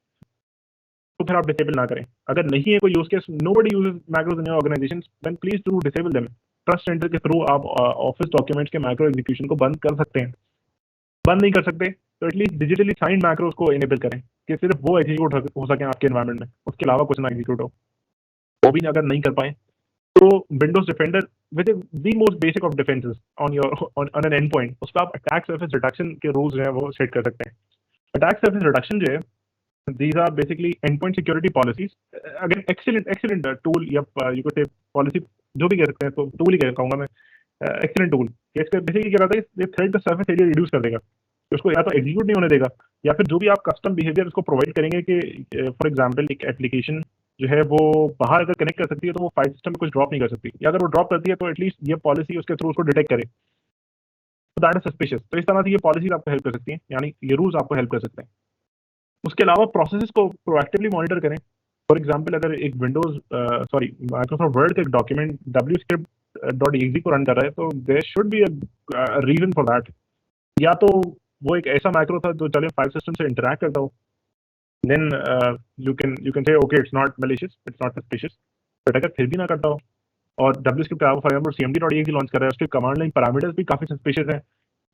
तो फिर आप डिसेबल ना करें। अगर नहीं है कोई use case, nobody uses macros in your organisation, then please do disable them. Trust centre के थ्रू आप ऑफिस डॉक्यूमेंट्स के मैक्रो एग्जीक्यूशन को बंद कर सकते हैं। बंद नहीं कर सकते तो एटलीस्ट डिजिटली साइंड मैक्रोस को इनेबल करें कि सिर्फ वो एग्जीक्यूट हो सके आपके एनवायरनमेंट में, उसके अलावा कुछ ना एग्जीक्यूट हो। वो भी अगर नहीं कर पाए तो Windows defender with the most basic of defences on your on an and point, उस पर आप अटैक सर्फेस रिडक्शन के रूल्स जो है वो सेट कर सकते हैं। अटैक सर्फेस रिडक्शन जो है, these are basically endpoint security policies. Again, excellent tool या you could say policy, जो भी कह सकते हैं, तो tool ही कहूँगा मैं, excellent tool। इसका बेसिकली क्या करता है, ये thread the surface area reduce कर देगा, उसको या तो एग्जीक्यूट नहीं होने देगा, या फिर जो भी आप कस्टम बिहेवियर उसको प्रोवाइड करेंगे कि फॉर एग्जांपल एक एप्लीकेशन जो है वो बाहर अगर कनेक्ट कर सकती है तो वो फाइल सिस्टम में कुछ ड्रॉप नहीं कर सकती, या अगर वो ड्रॉप करती है तो एटलीस्ट ये पॉलिसी उसके थ्रू उसको डिटेक्ट करे, तो दैट इज सस्पिशियस। तो इस तरह से ये पॉलिसीज आपको हेल्प कर सकती हैं, यानी ये रूल्स आपको हेल्प कर सकते हैं। उसके अलावा प्रोसेसेस को प्रोएक्टिवली मॉनिटर करें। फॉर एग्जांपल अगर एक विंडोज माइक्रोसॉफ्ट वर्ड का एक डॉक्यूमेंट wscript.exe को रन कर रहा है, तो there should be a reason for that. या तो वो एक ऐसा मैक्रो था जो चले फाइल सिस्टम से इंटरैक्ट करता हो, then you can say okay it's not malicious, it's not suspicious. But अगर फिर भी ना करता हो और wscript का फॉर एग्जांपल cmd.exe लॉन्च कर रहा है, उसके कमांड लाइन पैरामीटर्स भी काफी सस्पिशियस हैं,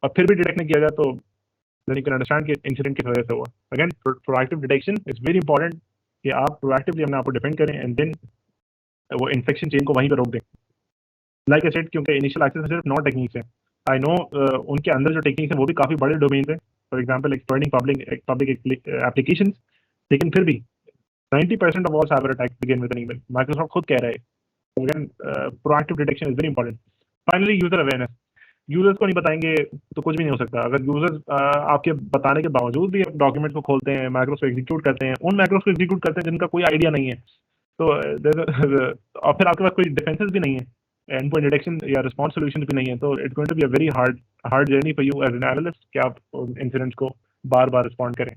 और फिर भी डिटेक्ट नहीं किया जाए, तो then you can understand कि इंसिडेंट किस वजह से हुआ। Again proactive detection is very important, कि आप प्रोएक्टिवली अपने आप को डिफेंड करें एंड देन वो इन्फेक्शन चेन को वहीं पर रोक दें। लाइक आई सेड, क्योंकि इनिशियल एक्सेस सिर्फ 9 टेक्निक्स हैं। आई नो उनके अंदर जो टेक्निक्स है वो भी काफी बड़े डोमेन है, for example exploiting public applications, लेकिन फिर भी 90% of all cyber attacks begin with an email. Microsoft खुद कह रहा है। Again proactive detection is very important. Finally user awareness. Users को नहीं बताएंगे तो कुछ भी नहीं हो सकता। अगर यूजर्स आपके बताने के बावजूद भी डॉक्यूमेंट को खोलते हैं, मैक्रोस को एग्जीक्यूट करते हैं, उन मैक्रोस को एग्जीक्यूट करते हैं जिनका कोई आइडिया नहीं है, तो और फिर आपके पास कोई डिफेंसेस भी नहीं है, एंड पॉइंट डिटेक्शन या रिस्पॉन्स सॉल्यूशन भी नहीं है, तो it's going to be a very hard journey for you as an analyst कि आप इंसिडेंट्स को बार बार रिस्पॉन्ड करें।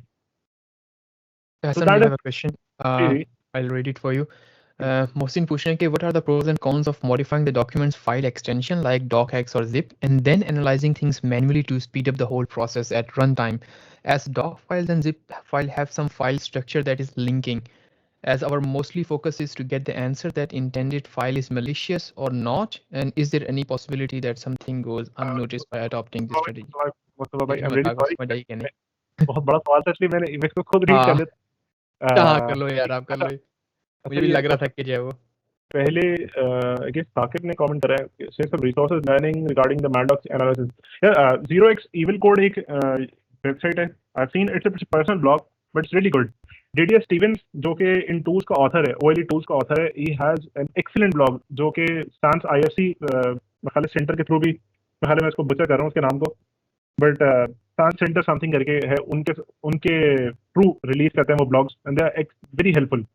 Hassan, we have a question. I'll read it for you. Mohsin पूछ रहे हैं कि what are the pros and cons of modifying the document's file extension like docx or zip and then analyzing things manually to speed up the whole process at runtime, as doc files and zip file have some file structure that is linking, as our mostly focus is to get the answer that intended file is malicious or not, and is there any possibility that something goes unnoticed by adopting this strategy? बहुत बड़ा सवाल था, इसलिए मैंने इसको खुद read कर लेता। हाँ कर लो यार, आप कर लो, मुझे भी लग रहा था कि जो है वो पहले साकिब ने कमेंट करा है, सिर्फ resources learning regarding the maldocs analysis. यार 0x इविल कोड एक वेबसाइट है, I have seen it's a personal blog but it's really good. Didier Stevens जो कि इन टूल्स का ऑथर है, ओएलई टूल्स का ऑथर है, he has an excellent blog जो कि सांस आईएफसी मखाले सेंटर के थ्रू भी, मखाले मैं इसको बचा कर रहा हूँ उसके नाम को, बट सांस सेंटर समथिंग करके है, उनके थ्रू रिलीज करते हैं वो blogs, and they are very helpful.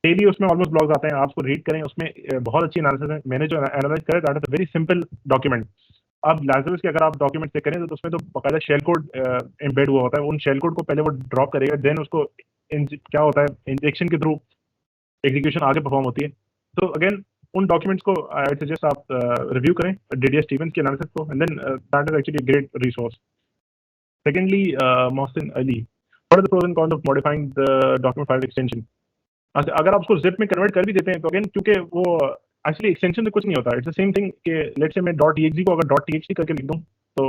Daily उसमें ऑलमोस्ट ब्लॉग्स आते हैं, आप उसको रीड करें, उसमें बहुत अच्छी एनालिसिस है। मैंने जो एनालाइज करा that is a very simple document. अब लाजरस की अगर आप डॉक्यूमेंट चेक करें तो उसमें तो बाकायदा शेल कोड एम्बेड हुआ होता है, उन शेल कोड को पहले वो ड्रॉप करेगा, देन उसको क्या होता है इंजेक्शन के थ्रू एग्जीक्यूशन आगे परफॉर्म होती है। तो अगेन उन डॉक्यूमेंट्स को आई सजेस्ट आप रिव्यू करें, डीडीएस स्टीवेंस की एनालिसिस को, and then that is actually great resource. Secondly, Mohsin Ali, what are the pros and cons of modifying the document file extension. अगर आप उसको जिप में कन्वर्ट कर भी देते हैं तो अगेन क्योंकि वो एक्चुअली एक्सटेंशन से कुछ नहीं होता, इट्स द सेम थिंग कि लेट्स से मैं .exe को अगर .txt करके लिख दूं तो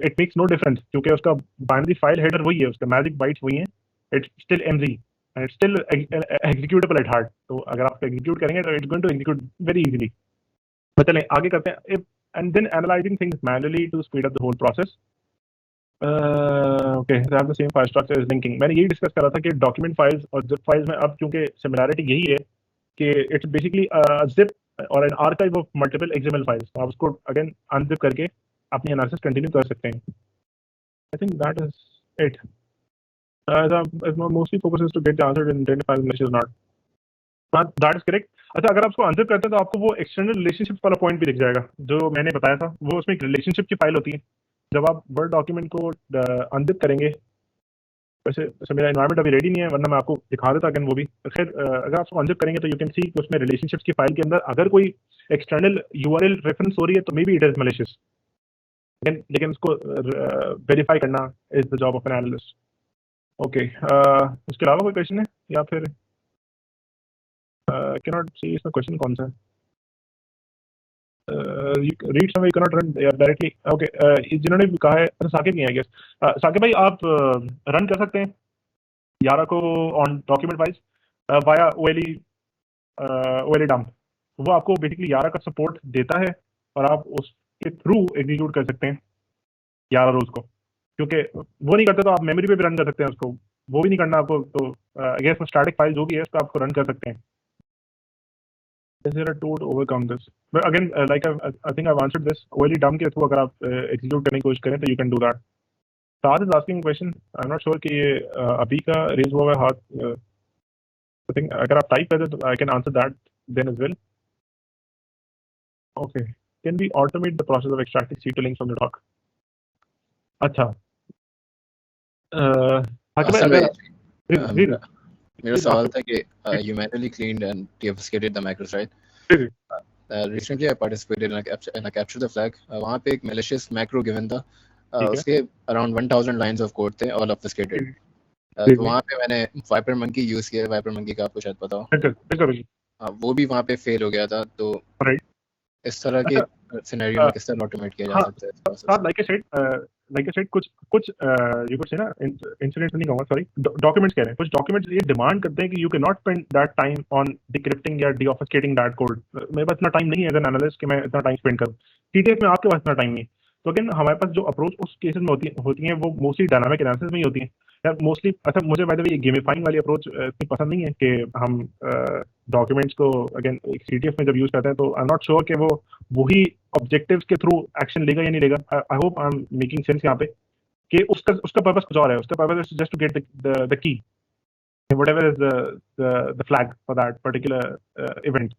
इट मेक्स नो डिफरेंस, क्योंकि उसका बाइनरी फाइल हेडर वही है, उसका मैजिक बाइट्स वही हैं, it's still mz and it's still executable at heart. तो अगर आप एग्जीक्यूट करेंगे तो it's going to execute very easily. तो चलें आगे करते हैं। And then analysing things manually to speed up the whole process. Okay, that the same file structure is linking. मैंने यही डिस्कस करा था कि डॉक्यूमेंट फाइल्स और जिप फाइल्स में अब क्योंकि सिमिलैरिटी यही है कि इट्स बेसिकली जिप और an archive of multiple XML files. आप उसको अगेन अनजिप करके अपनी एनालिसिस कंटिन्यू कर सकते हैं। I think that is it. Mostly focus is to get the answer in 10 file message not हाँ, दैट इज करेक्ट। अच्छा, अगर आप उसको अनजिप करते हैं तो आपको वो एक्सटर्नल रिलेशनशिप वाला पॉइंट भी दिख जाएगा जो मैंने बताया था। वो उसमें एक रिलेशनशिप की फाइल होती है। जब आप वर्ड डॉक्यूमेंट को अनजिप करेंगे, वैसे वैसे मेरा एनवायरनमेंट अभी रेडी नहीं है, वरना मैं आपको दिखा देता अगेन वो भी। खैर, अगर आप उसको अनजिप करेंगे तो यू कैन सी कि उसमें रिलेशनशिप्स की फाइल के अंदर अगर कोई एक्सटर्नल यूआरएल रेफरेंस हो रही है तो maybe it is malicious. लेकिन उसको वेरीफाई करना is the job of an analyst. Okay, उसके अलावा कोई क्वेश्चन है या फिर कैन नॉट सी इसमें क्वेश्चन कौन सा है? Read someway can not run directly. Okay, जिन्होंने भी कहा है, अच्छा साकिब नहीं है, आई गेस। साकिब भाई, आप रन कर सकते हैं यारा को on document wise via OLE dump. वो आपको बेसिकली यारा का सपोर्ट देता है और आप उसके थ्रू एग्जीक्यूट कर सकते हैं यारा रूल्स को। क्योंकि वो नहीं करते तो आप मेमोरी पे भी रन कर सकते हैं उसको। वो भी नहीं करना आपको तो आई गेस स्टैटिक फाइल जो भी है उसको आपको रन कर सकते हैं। Is there a tool to overcome this? But again, like I think I've answered this. OLE dump के through अगर आप execute करने की कोशिश करें तो you can do that. Saad is asking a question. I'm not sure कि ये अभी का raise हुआ है हाथ। I think अगर आप type कर दे तो I can answer that then as well. Okay. Can we automate the process of extracting C2 links from the doc? अच्छा। हाकिम हसन भाई, भाई, अगर read मेरा सवाल था कि you manually cleaned and deobfuscated the macros, right? Recently I participated in a capture the flag. वहाँ पे एक malicious macro given था। उसके around 1000 lines of code थे, all obfuscated. तो वहाँ पे मैंने Viper Monkey यूज किया। Viper Monkey का आपको शायद पता हो। वो भी वहाँ पे फेल हो गया था। तो इस तरह के सिनेरियो में किस तरह ऑटोमेट किया जा सकता है? हाँ, like I said, कुछ you could say ना, इंसिडेंट नहीं कहूँगा, सॉरी, डॉक्यूमेंट्स कह रहे हैं। कुछ डॉक्यूमेंट्स ये डिमांड करते हैं कि you can not spend that time on decrypting या डीऑफस्केटिंग दैट कोड। मेरे पास इतना टाइम नहीं है एज एन एनालिस्ट कि मैं इतना टाइम स्पेंड करूँ। टीटीएफ में आपके पास इतना टाइम नहीं। तो अगेन हमारे पास जो अप्रोच उस केसेस में होती है वो मोस्टली डायनामिक एनालिसिस में ही होती है। या मोस्टली, अच्छा, मुझे बाय द वे ये गेमिफाइंग वाली अप्रोच इतनी पसंद नहीं है कि हम डॉक्यूमेंट्स को अगेन एक सीटीएफ में जब यूज करते हैं तो आई एम नॉट श्योर कि वो वही ऑब्जेक्टिव्स के थ्रू एक्शन लेगा या नहीं लेगा। I hope I am making sense यहाँ पे कि उसका पर्पस कुछ और है। उसका purpose is just to get the key, whatever is the flag for that particular event.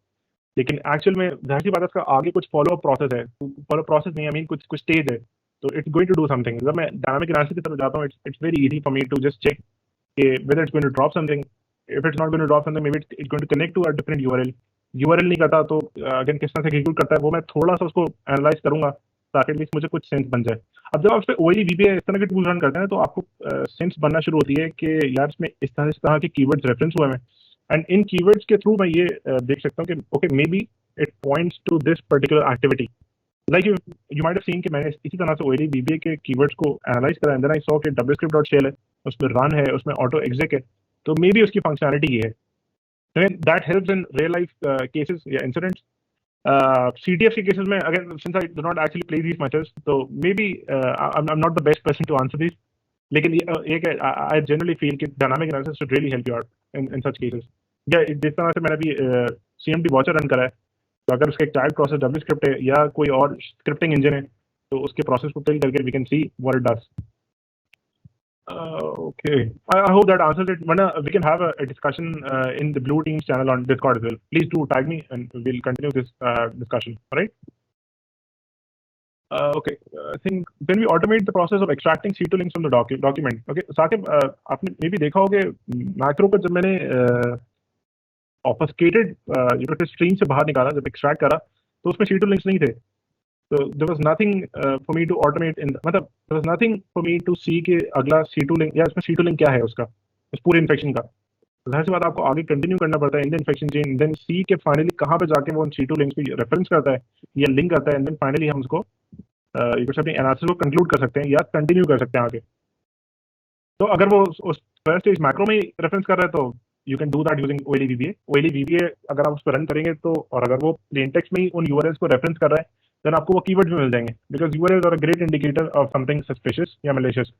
लेकिन एक्चुअल में जाहिर सी बात है उसका आगे कुछ फॉलो अप प्रोसेस है। फॉलो प्रोसेस नहीं, आई मीन कुछ स्टेज है। तो it's going to do something. जब मैं डायनामिक एनालिसिस की तरफ जाता हूँ, it's very easy for me to just check कि whether it's going to drop something. If it's not going to drop something, maybe it's going to connect to a different URL नहीं करता तो again किस तरह से execute करता है वो मैं थोड़ा सा उसको एनालाइज करूंगा ताकि एटलीस्ट मुझे कुछ सेंस बन जाए। अब जब आप उस पर OLE VBA इस तरह के टूल रन करते हैं तो आपको सेंस बनना शुरू होती है कि यार इसमें इस तरह के कीवर्ड्स रेफरेंस हुए हैं। एंड इन कीवर्ड्स के थ्रू मैं ये देख सकता हूँ कि okay, maybe it points to this particular activity. Like you might have seen कि मैंने इसी तरह से OLE VBA के कीवर्ड्स को एनालाइज करा एंड देन आई सॉ कि wscript.shell है, उसमें रन है, उसमें ऑटो एग्जिक है। तो मे बी उसकी फंक्शनैलिटी ये है। That helps in real life cases या इंसिडेंट्स। CTF के केसेस में again since I do not actually play these matches तो maybe I am not the best person to answer this. लेकिन एक I generally feel कि dynamic analysis should really help you out in such cases. या जिस तरह से मैंने अभी CMD वॉचर रन करा है, तो अगर उसका एक चाइल्ड प्रोसेस WScript है या कोई और स्क्रिप्टिंग इंजन है तो उसके प्रोसेस को टेल करके we can see what it does. Okay, I hope that answers it. We can have a discussion in the Blue Teams channel on Discord as well. Please do tag me and we'll continue this discussion. All right. Okay, I think when we automate the process of extracting C2 links from the document. Okay, Saqib, आपने मे भी देखा होगा macro को जब मैंने ऑब्फस्केटेड stream से बाहर निकाला, जब एक्सट्रैक्ट करा तो उसमें C2 लिंक्स नहीं थे। So there was nothing for me to automate मतलब there was nothing for me to see कि अगला C2 लिंक या इसमें C2 लिंक क्या है उसका, उस पूरे इन्फेक्शन का। तो जाहिर सी बात आपको आगे कंटिन्यू करना पड़ता है in the infection chain, then see के फाइनली कहाँ पे जाके वो C2 लिंक्स पे रेफरेंस करता है या लिंक करता है, एंड देन फाइनली हम उसको अपनी एनालिसिस को कंक्लूड कर सकते हैं या कंटिन्यू कर सकते हैं आगे। तो अगर वो उस फर्स्ट स्टेज मैक्रो में रेफरेंस कर रहा है तो you can do that using OLE VBA। OLE VBA अगर आप उस पर रन करेंगे तो, और अगर वो प्लेन टेक्स्ट में ही उन URLs को रेफरेंस कर रहा है देन आपको वो कीवर्ड्स भी मिल जाएंगे, because URLs are a great indicator of something suspicious या मैलिशियस।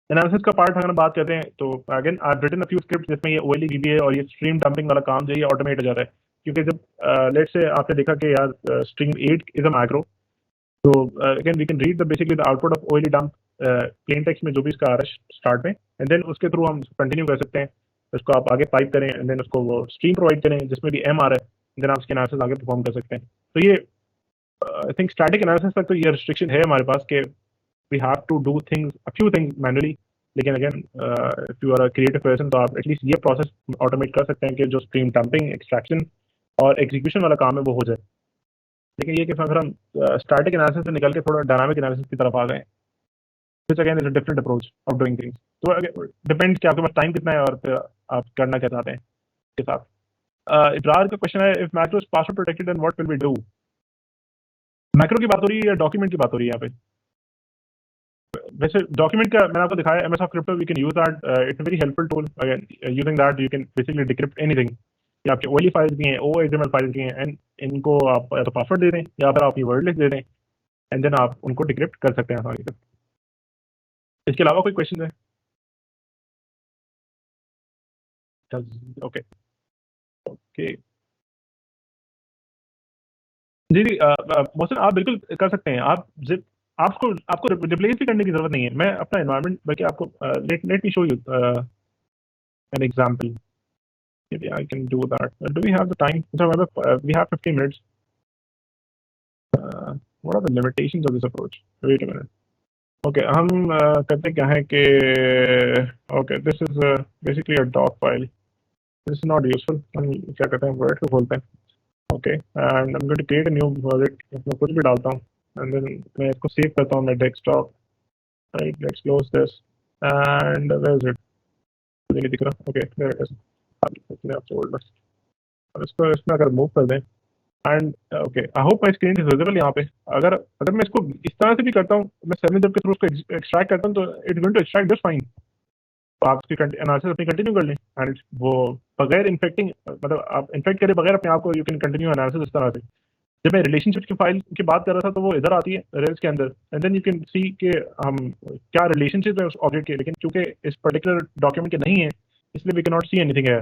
एनालिसिस का पार्ट अगर हम बात करते हैं तो again I have written a few script जिसमें ये OLE VBA और ये स्ट्रीम डंपिंग वाला काम जो है ऑटोमेट हो जाता है। क्योंकि जब लेट्स से आपने देखा कि यार स्ट्रिंग 8 इज अ मैक्रो, तो again we can read the basically the output of OLE dump plain text में जो भी इसका आ रहा है स्टार्ट में, एंड देन उसके थ्रू हम कंटिन्यू कर सकते हैं उसको आप आगे पाइप करें एंड देन उसको वो स्ट्रीम प्रोवाइड करें जिसमें भी एम आ रहा है, देन आप उसके एनालिसिस आगे परफॉर्म कर सकते हैं। तो ये आई थिंक स्टैटिक एनालिसिस तक तो ये रिस्ट्रिक्शन है हमारे पास कि we have to do things a few things manually, लेकिन again if you are a creative person तो आप एटलीस्ट ये प्रोसेस ऑटोमेट कर सकते हैं कि जो स्ट्रीम डंपिंग, एक्सट्रैक्शन और एग्जीक्यूशन वाला काम है वो हो जाए। लेकिन ये कि अगर हम स्टैटिक एनालिसिस से निकल के थोड़ा डायनामिक एनालिसिस की तरफ आ गए, which again is a different approach of doing things. तो डिपेंड्स कि आपके पास टाइम कितना है और फिर आप करना क्या चाहते हैं के साथ। इब्रार का क्वेश्चन है, if macro is password protected then what will we do? Macro की बात हो रही है या डॉक्यूमेंट की बात हो रही है यहाँ पे? वैसे डॉक्यूमेंट का मैंने आपको दिखाया MS off crypto, we can use that, it's a very helpful tool. Again using that you can basically decrypt anything. ये आपके ओएलई फाइल्स भी हैं, ओएचटीएमएल फाइल्स भी हैं, एंड इनको आप या तो पासवर्ड दे दें या फिर आप अपनी वर्ड लिस्ट दे दें एंड देन आप उनको डिक्रिप्ट कर सकते हैं आसानी से। इसके अलावा कोई क्वेश्चन है? ओके ओके जी जी मोहसिन आप बिल्कुल कर सकते हैं। आप जिप आपको रिप्लेस भी करने की जरूरत नहीं है। मैं अपना एनवायरनमेंट बल्कि आपको let me show you an example, maybe I can do that. Do we have the time? So we have 15 minutes. What are the limitations of this approach? Wait a minute. Okay, हम करते क्या है कि okay, this is basically a doc file. This is not useful. हम क्या करते हैं, Word को खोलते हैं. Okay, and I'm going to create a new project. इसमें कुछ भी डालता हूँ and then मैं इसको सेव करता हूँ मेरे desktop. Right, let's close this. And where is it? मुझे नहीं दिख रहा. Okay, there it is. अपने आप फोल्डर और इसको इसमें अगर मूव कर दें and okay, I hope my screen is visible यहाँ पे। अगर मैं इसको इस तरह से भी करता हूँ, मैं 7zip के थ्रू उसको एक्सट्रैक्ट करता हूँ तो it's going to extract just fine. तो आप उसकी एनालिसिस अपनी कंटिन्यू कर लें एंड वो बगैर इन्फेक्टिंग, मतलब आप इन्फेक्ट करे बगैर अपने आप को यू कैन कंटिन्यू एनालिसिस इस तरह से। जब मैं रिलेशनशिप की फाइल की बात कर रहा था तो वो इधर आती है रेल्स के अंदर and then you can see कि हम क्या रिलेशनशिप है उस ऑब्जेक्ट के, लेकिन चूंकि इस पर्टिकुलर डॉक्यूमेंट के नहीं है इसलिए we can not see anything है।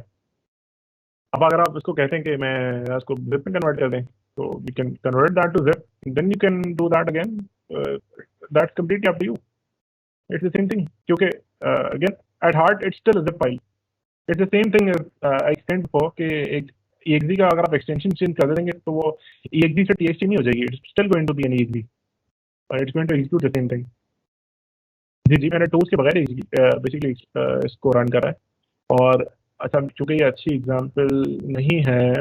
अब अगर आप इसको कहते हैं कि मैं इसको जिप में कन्वर्ट कर दें तो we can convert that to zip, then you can do that again, that's completely up to you. It's the same thing क्योंकि again at heart it's still a zip file. It's the same thing I extend for कि एक EXE का अगर आप extension change कर देंगे तो वो EXE से TXT नहीं हो जाएगी, it's still going to be an EXE और it's going to execute the same thing. जी मैंने टूल्स के बगैर बेसिकली इसको रन करा है। और अच्छा, चूंकि ये अच्छी एग्जांपल नहीं है,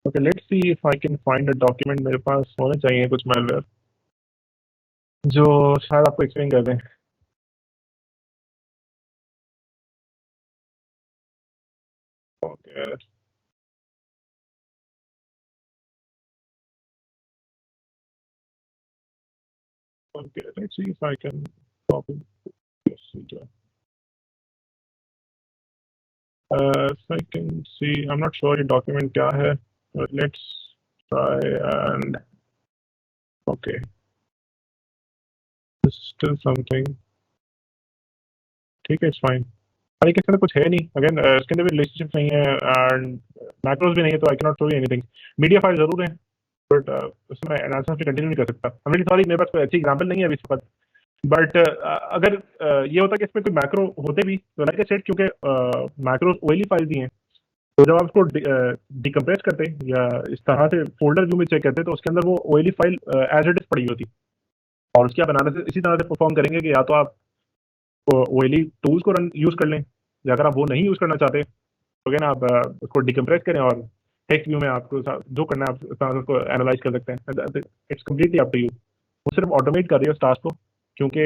okay let's see if I can find a document. मेरे पास होने चाहिए कुछ मैलवेयर जो शायद आपको एक्सप्लेन कर दें। Okay okay let's see if I can copy this. If I can see, I'm not sure ये document क्या है, but let's try and okay, this is still something. ठीक है, it's fine. अरे इसके अंदर कुछ है नहीं, अगेन इसके अंदर भी रिलेशनशिप नहीं है एंड मैक्रोज भी नहीं है, तो I can not show you anything. Media file जरूर है बट उसमें एनालिसिस कंटिन्यू नहीं कर सकता। आई एम रियली सॉरी, मेरे पास कोई अच्छी एग्जांपल नहीं है अभी इस वक्त। बट अगर ये होता कि इसमें कोई मैक्रो होते भी तो लाइक आई सेड, क्योंकि मैक्रोज ओएलई फाइल भी हैं, तो जब आप उसको डिकम्प्रेस करते या इस तरह से फोल्डर व्यू में चेक करते तो उसके अंदर वो OLE file as it is पड़ी होती और उसकी आप एनालिसिस इसी तरह से परफॉर्म करेंगे कि या तो आप ओएलई टूल्स को रन यूज कर लें, या अगर आप वो नहीं यूज करना चाहते तो अगेन आप उसको डिकम्प्रेस करें और टेक्स्ट व्यू में आपको जो करना है आप इस तरह से उसको एनालाइज कर सकते हैं। It's completely up to you. वो सिर्फ ऑटोमेट कर रही है उस टास्क को, क्योंकि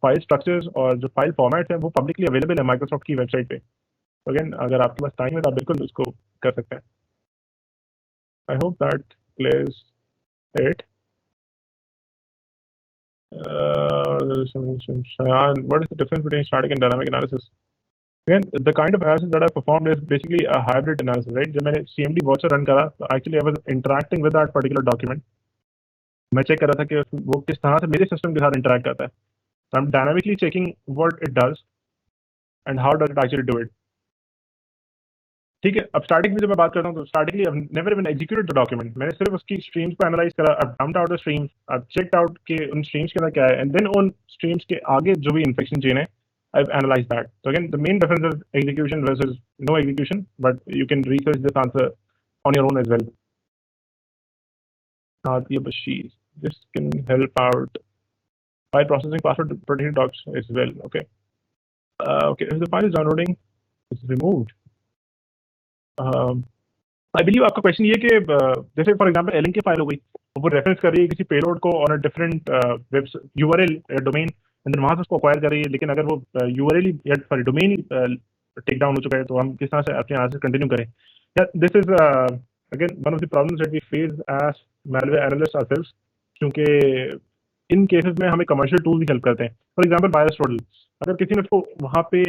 फाइल स्ट्रक्चर्स और जो फाइल फॉर्मेट्स हैं वो पब्लिकली अवेलेबल है माइक्रोसॉफ्ट की वेबसाइट पे। अगेन अगर आपके पास टाइम है तो आप बिल्कुल उसको कर सकते हैं। I hope that clears it. What is the difference between static and dynamic analysis? Again, the kind of analysis that I performed is basically a hybrid analysis, right? जब मैंने CMD voucher run करा तो actually I was interacting with that particular document. मैं check कर रहा था कि वो किस तरह से मेरे सिस्टम के साथ इंटरेक्ट करता है। So I'm dynamically checking what it does and how does it actually do it. ठीक है, अब स्टैटिक में जब मैं बात करता हूँ तो statically I have never even executed the document. मैंने सिर्फ उसकी स्ट्रीम्स को एनालाइज करा, I dumped out the streams, I checked out कि उन स्ट्रीम्स के अंदर क्या है एंड देन उन स्ट्रीम्स के आगे जो भी इन्फेक्शन चेन है I've analyzed that. So again, the main difference is execution versus no execution, but you can research this answer on your own as well. Nadia Bashir, this can help out by processing password protected docs as well. Okay. Okay, if the file is downloading, it's removed. I believe आपका question ये कि जैसे for example एलिंग की file हो गई, वो reference कर रही है किसी पेलोड को on a different web URL domain, and then वहां से उसको अक्वायर कर रही है, लेकिन अगर वो यूआरएल या सॉरी डोमेन टेक डाउन हो चुका है, तो हम किस तरह से अपने यहाँ से कंटिन्यू करें? This is again one of the problems that we face as malware analyst ourselves, क्योंकि इन केसेस में हमें कमर्शियल टूल भी हेल्प करते हैं. फॉर एग्जांपल वायरस्टोडल, अगर किसी ने उसको वहाँ पे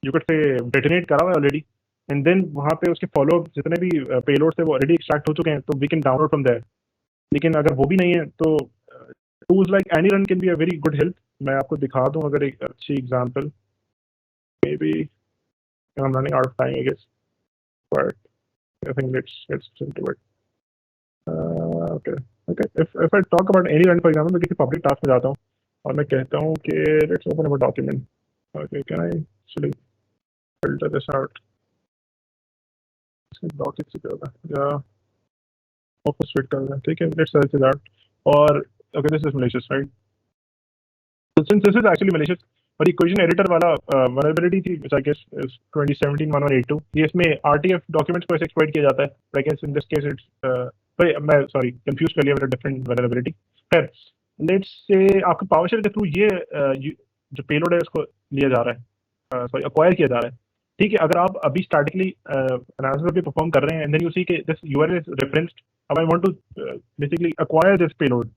यू कैन से डेटोनेट करा हुआ है ऑलरेडी, एंड देन वहाँ पे उसके फॉलो जितने भी पेलोड्स थे वो ऑलरेडी एक्सट्रैक्ट हो चुके हैं, तो we can download from there. लेकिन अगर वो भी नहीं है तो tools like AnyRun can be a very good help. मैं आपको दिखा दूं अगर एक अच्छी example, maybe I am running out of time I guess, but I think let's into it. Okay if I talk about AnyRun for example, मैं किसी public task में जाता हूँ और मैं कहता हूँ कि let's open a document. Okay, can I actually filter this out? Document से क्या होगा या वापस फिट कर दें, ठीक है. Let's search it out. और okay, this is malicious, right? So since this is actually malicious, और इक्वेशन एडिटर वाला vulnerability थी, which I guess is 2017-1182, ये इसमें RTF डॉक्यूमेंट्स को ऐसे एक्सप्लॉइट किया जाता है. I guess in this case it's मैं सॉरी कंफ्यूज कर लिया, डिफरेंट vulnerability. फिर लेट्स से आपके पावरशेल के थ्रू ये जो पेलोड है उसको लिया जा रहा है, सॉरी अक्वायर किया जा रहा है, ठीक है. अगर आप अभी स्टैटिकली एनालिसिस भी परफॉर्म कर रहे हैं, एंड देन यू सी कि दिस यूआरएल इज रेफरेंस्ड, अब I want to basically acquire this payload,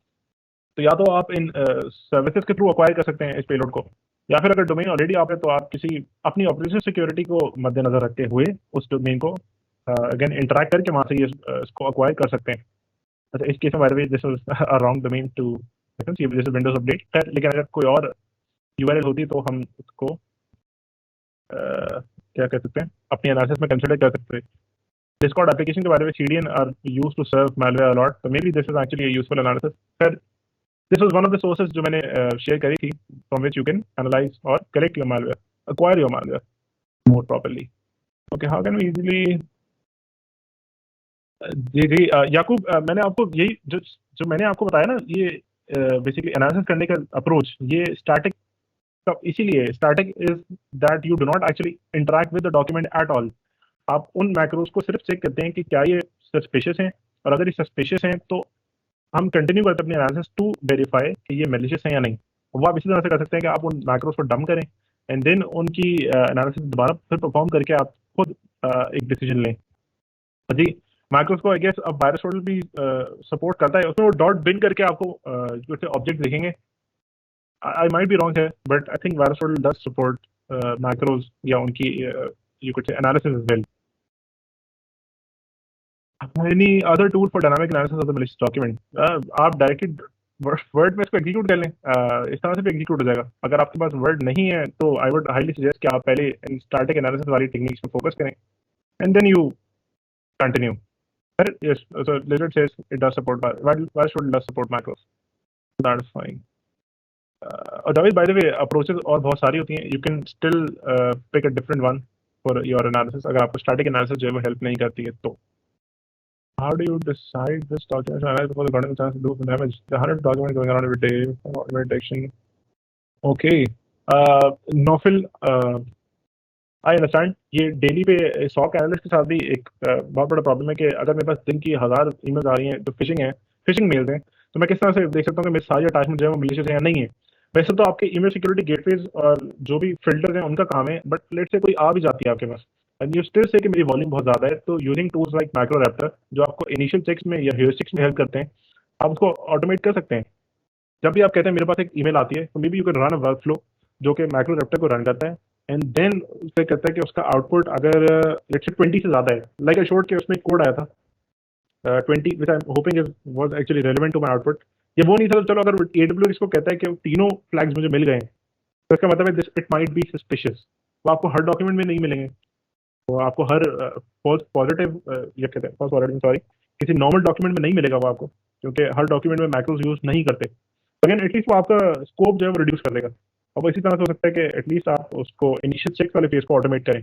तो या तो आप इन सर्विसेज के थ्रू अक्वायर कर सकते हैं इस पेलोड को, या फिर अगर डोमेन ऑलरेडी आप है तो आप किसी अपनी ऑपरेशन सिक्योरिटी को मद्देनजर रखते हुए उस डोमेन को अगेन इंटरैक्ट करके वहां से ये इसको अक्वायर कर सकते हैं. अच्छा, इस केस में by the way this is a wrong domain to जैसे विंडोज अपडेट, लेकिन अगर कोई और यूआरएल होती तो हम उसको क्या कह सकते हैं अपनी एनालिसिस में कंसीडर कर सकते हैं. डिस्कॉर्ड एप्लीकेशन के बारे में CDN are used to serve malware a lot, so maybe this is actually a useful analysis. Sir, this was one of the sources जो मैंने शेयर करी थी, from which you can analyze or correct your malware, acquire your malware more properly. Okay, how can we easily जी याकूब, मैंने आपको यही जो मैंने आपको बताया ना, ये बेसिकली एनालिसिस करने का अप्रोच, ये स्टैटिक इसीलिए static is that you do not actually interact with the document at all. आप उन मैक्रोज को सिर्फ चेक करते हैं कि क्या ये सस्पिशियस हैं, और अगर ये सस्पिशियस हैं तो हम कंटिन्यू करते हैं अपनी एनालिसिस टू वेरीफाई कि ये मैलिशियस है या नहीं. वो आप इसी तरह से कर सकते हैं कि आप उन मैक्रोज को डंप करें, एंड देन उनकी एनालिसिस दोबारा फिर परफॉर्म करके आप खुद एक डिसीजन लें. जी, मैक्रोज को आई गेस अब वायरस्टोडल भी सपोर्ट करता है, उसमें वो डॉट बिन करके आपको ऑब्जेक्ट दिखेंगे. I might be wrong here, but I think VirusTotal does support macros या उनकी you could say analysis as well. Any other tool for dynamic analysis of the malicious document? आप डायरेक्टली वर्ड में इसको execute कर लें, इस तरह से भी एग्जीक्यूट हो जाएगा. अगर आपके पास वर्ड नहीं है तो आई वुड हाईली सजेस्ट कि आप पहले स्टैटिक एनालिसिस वाली टेक्निक्स पे फोकस करें, and then you continue. Yes, so Lizard says it does support VirusTotal does support macros. That is fine. और Javed, by the way approaches और बहुत सारी होती हैं, you can still pick a different one for your analysis अगर आपको static analysis जो है वो हेल्प नहीं करती है तो. How do you decide this document analysis for the golden chance to do damage the 100 document going around every day for detection? Okay, Naufil, I understand. ये डेली पे सॉक एनालिस्ट के साथ भी एक बहुत बड़ा प्रॉब्लम है कि अगर मेरे पास दिन की 1000 ईमेल्स आ रही हैं जो फिशिंग मेल्स हैं, तो मैं किस तरह से देख सकता हूँ कि मेरे सारे अटैचमेंट जो है वो मैलिशियस है या नहीं है? वैसे तो आपके ईमेल सिक्योरिटी गेटवेज और जो भी फिल्टर्स हैं उनका काम है, बट लेट्स से कोई आ भी जाती है आपके पास एंड यू स्टिल से कि मेरी वॉल्यूम बहुत ज़्यादा है, तो यूजिंग टूल्स लाइक मैक्रोरैप्टर जो आपको इनिशियल चेक्स में या ह्यूरिस्टिक्स में हेल्प करते हैं, आप उसको ऑटोमेट कर सकते हैं. जब भी आप कहते हैं मेरे पास एक ईमेल आती है, तो maybe you can run a work flow जो कि मैक्रोरैप्टर को रन करता है, एंड देन उससे कहता है कि उसका आउटपुट अगर लेट्स से 20 से ज़्यादा है, लाइक आई शोड के उसमें कोड आया था 20 which I am hoping is was actually relevant to my output. ये वो नहीं था, चलो अगर AWS को कहता है कि तीनों फ्लैग्स मुझे मिल गए, तो इसका मतलब है this it might be suspicious. वो आपको हर डॉक्यूमेंट में नहीं मिलेंगे, वो आपको हर फॉल्स पॉजिटिव या कहते हैं फॉल्स पॉजिटिव सॉरी किसी नॉर्मल डॉक्यूमेंट में नहीं मिलेगा वो आपको, क्योंकि हर डॉक्यूमेंट में मैक्रोज यूज नहीं करते. अगेन एटलीस्ट वो आपका स्कोप जो है वो रिड्यूस कर देगा. और वो इसी तरह से हो सकता है कि एटलीस्ट आप उसको इनिशियल चेक वाले फेज को ऑटोमेट करें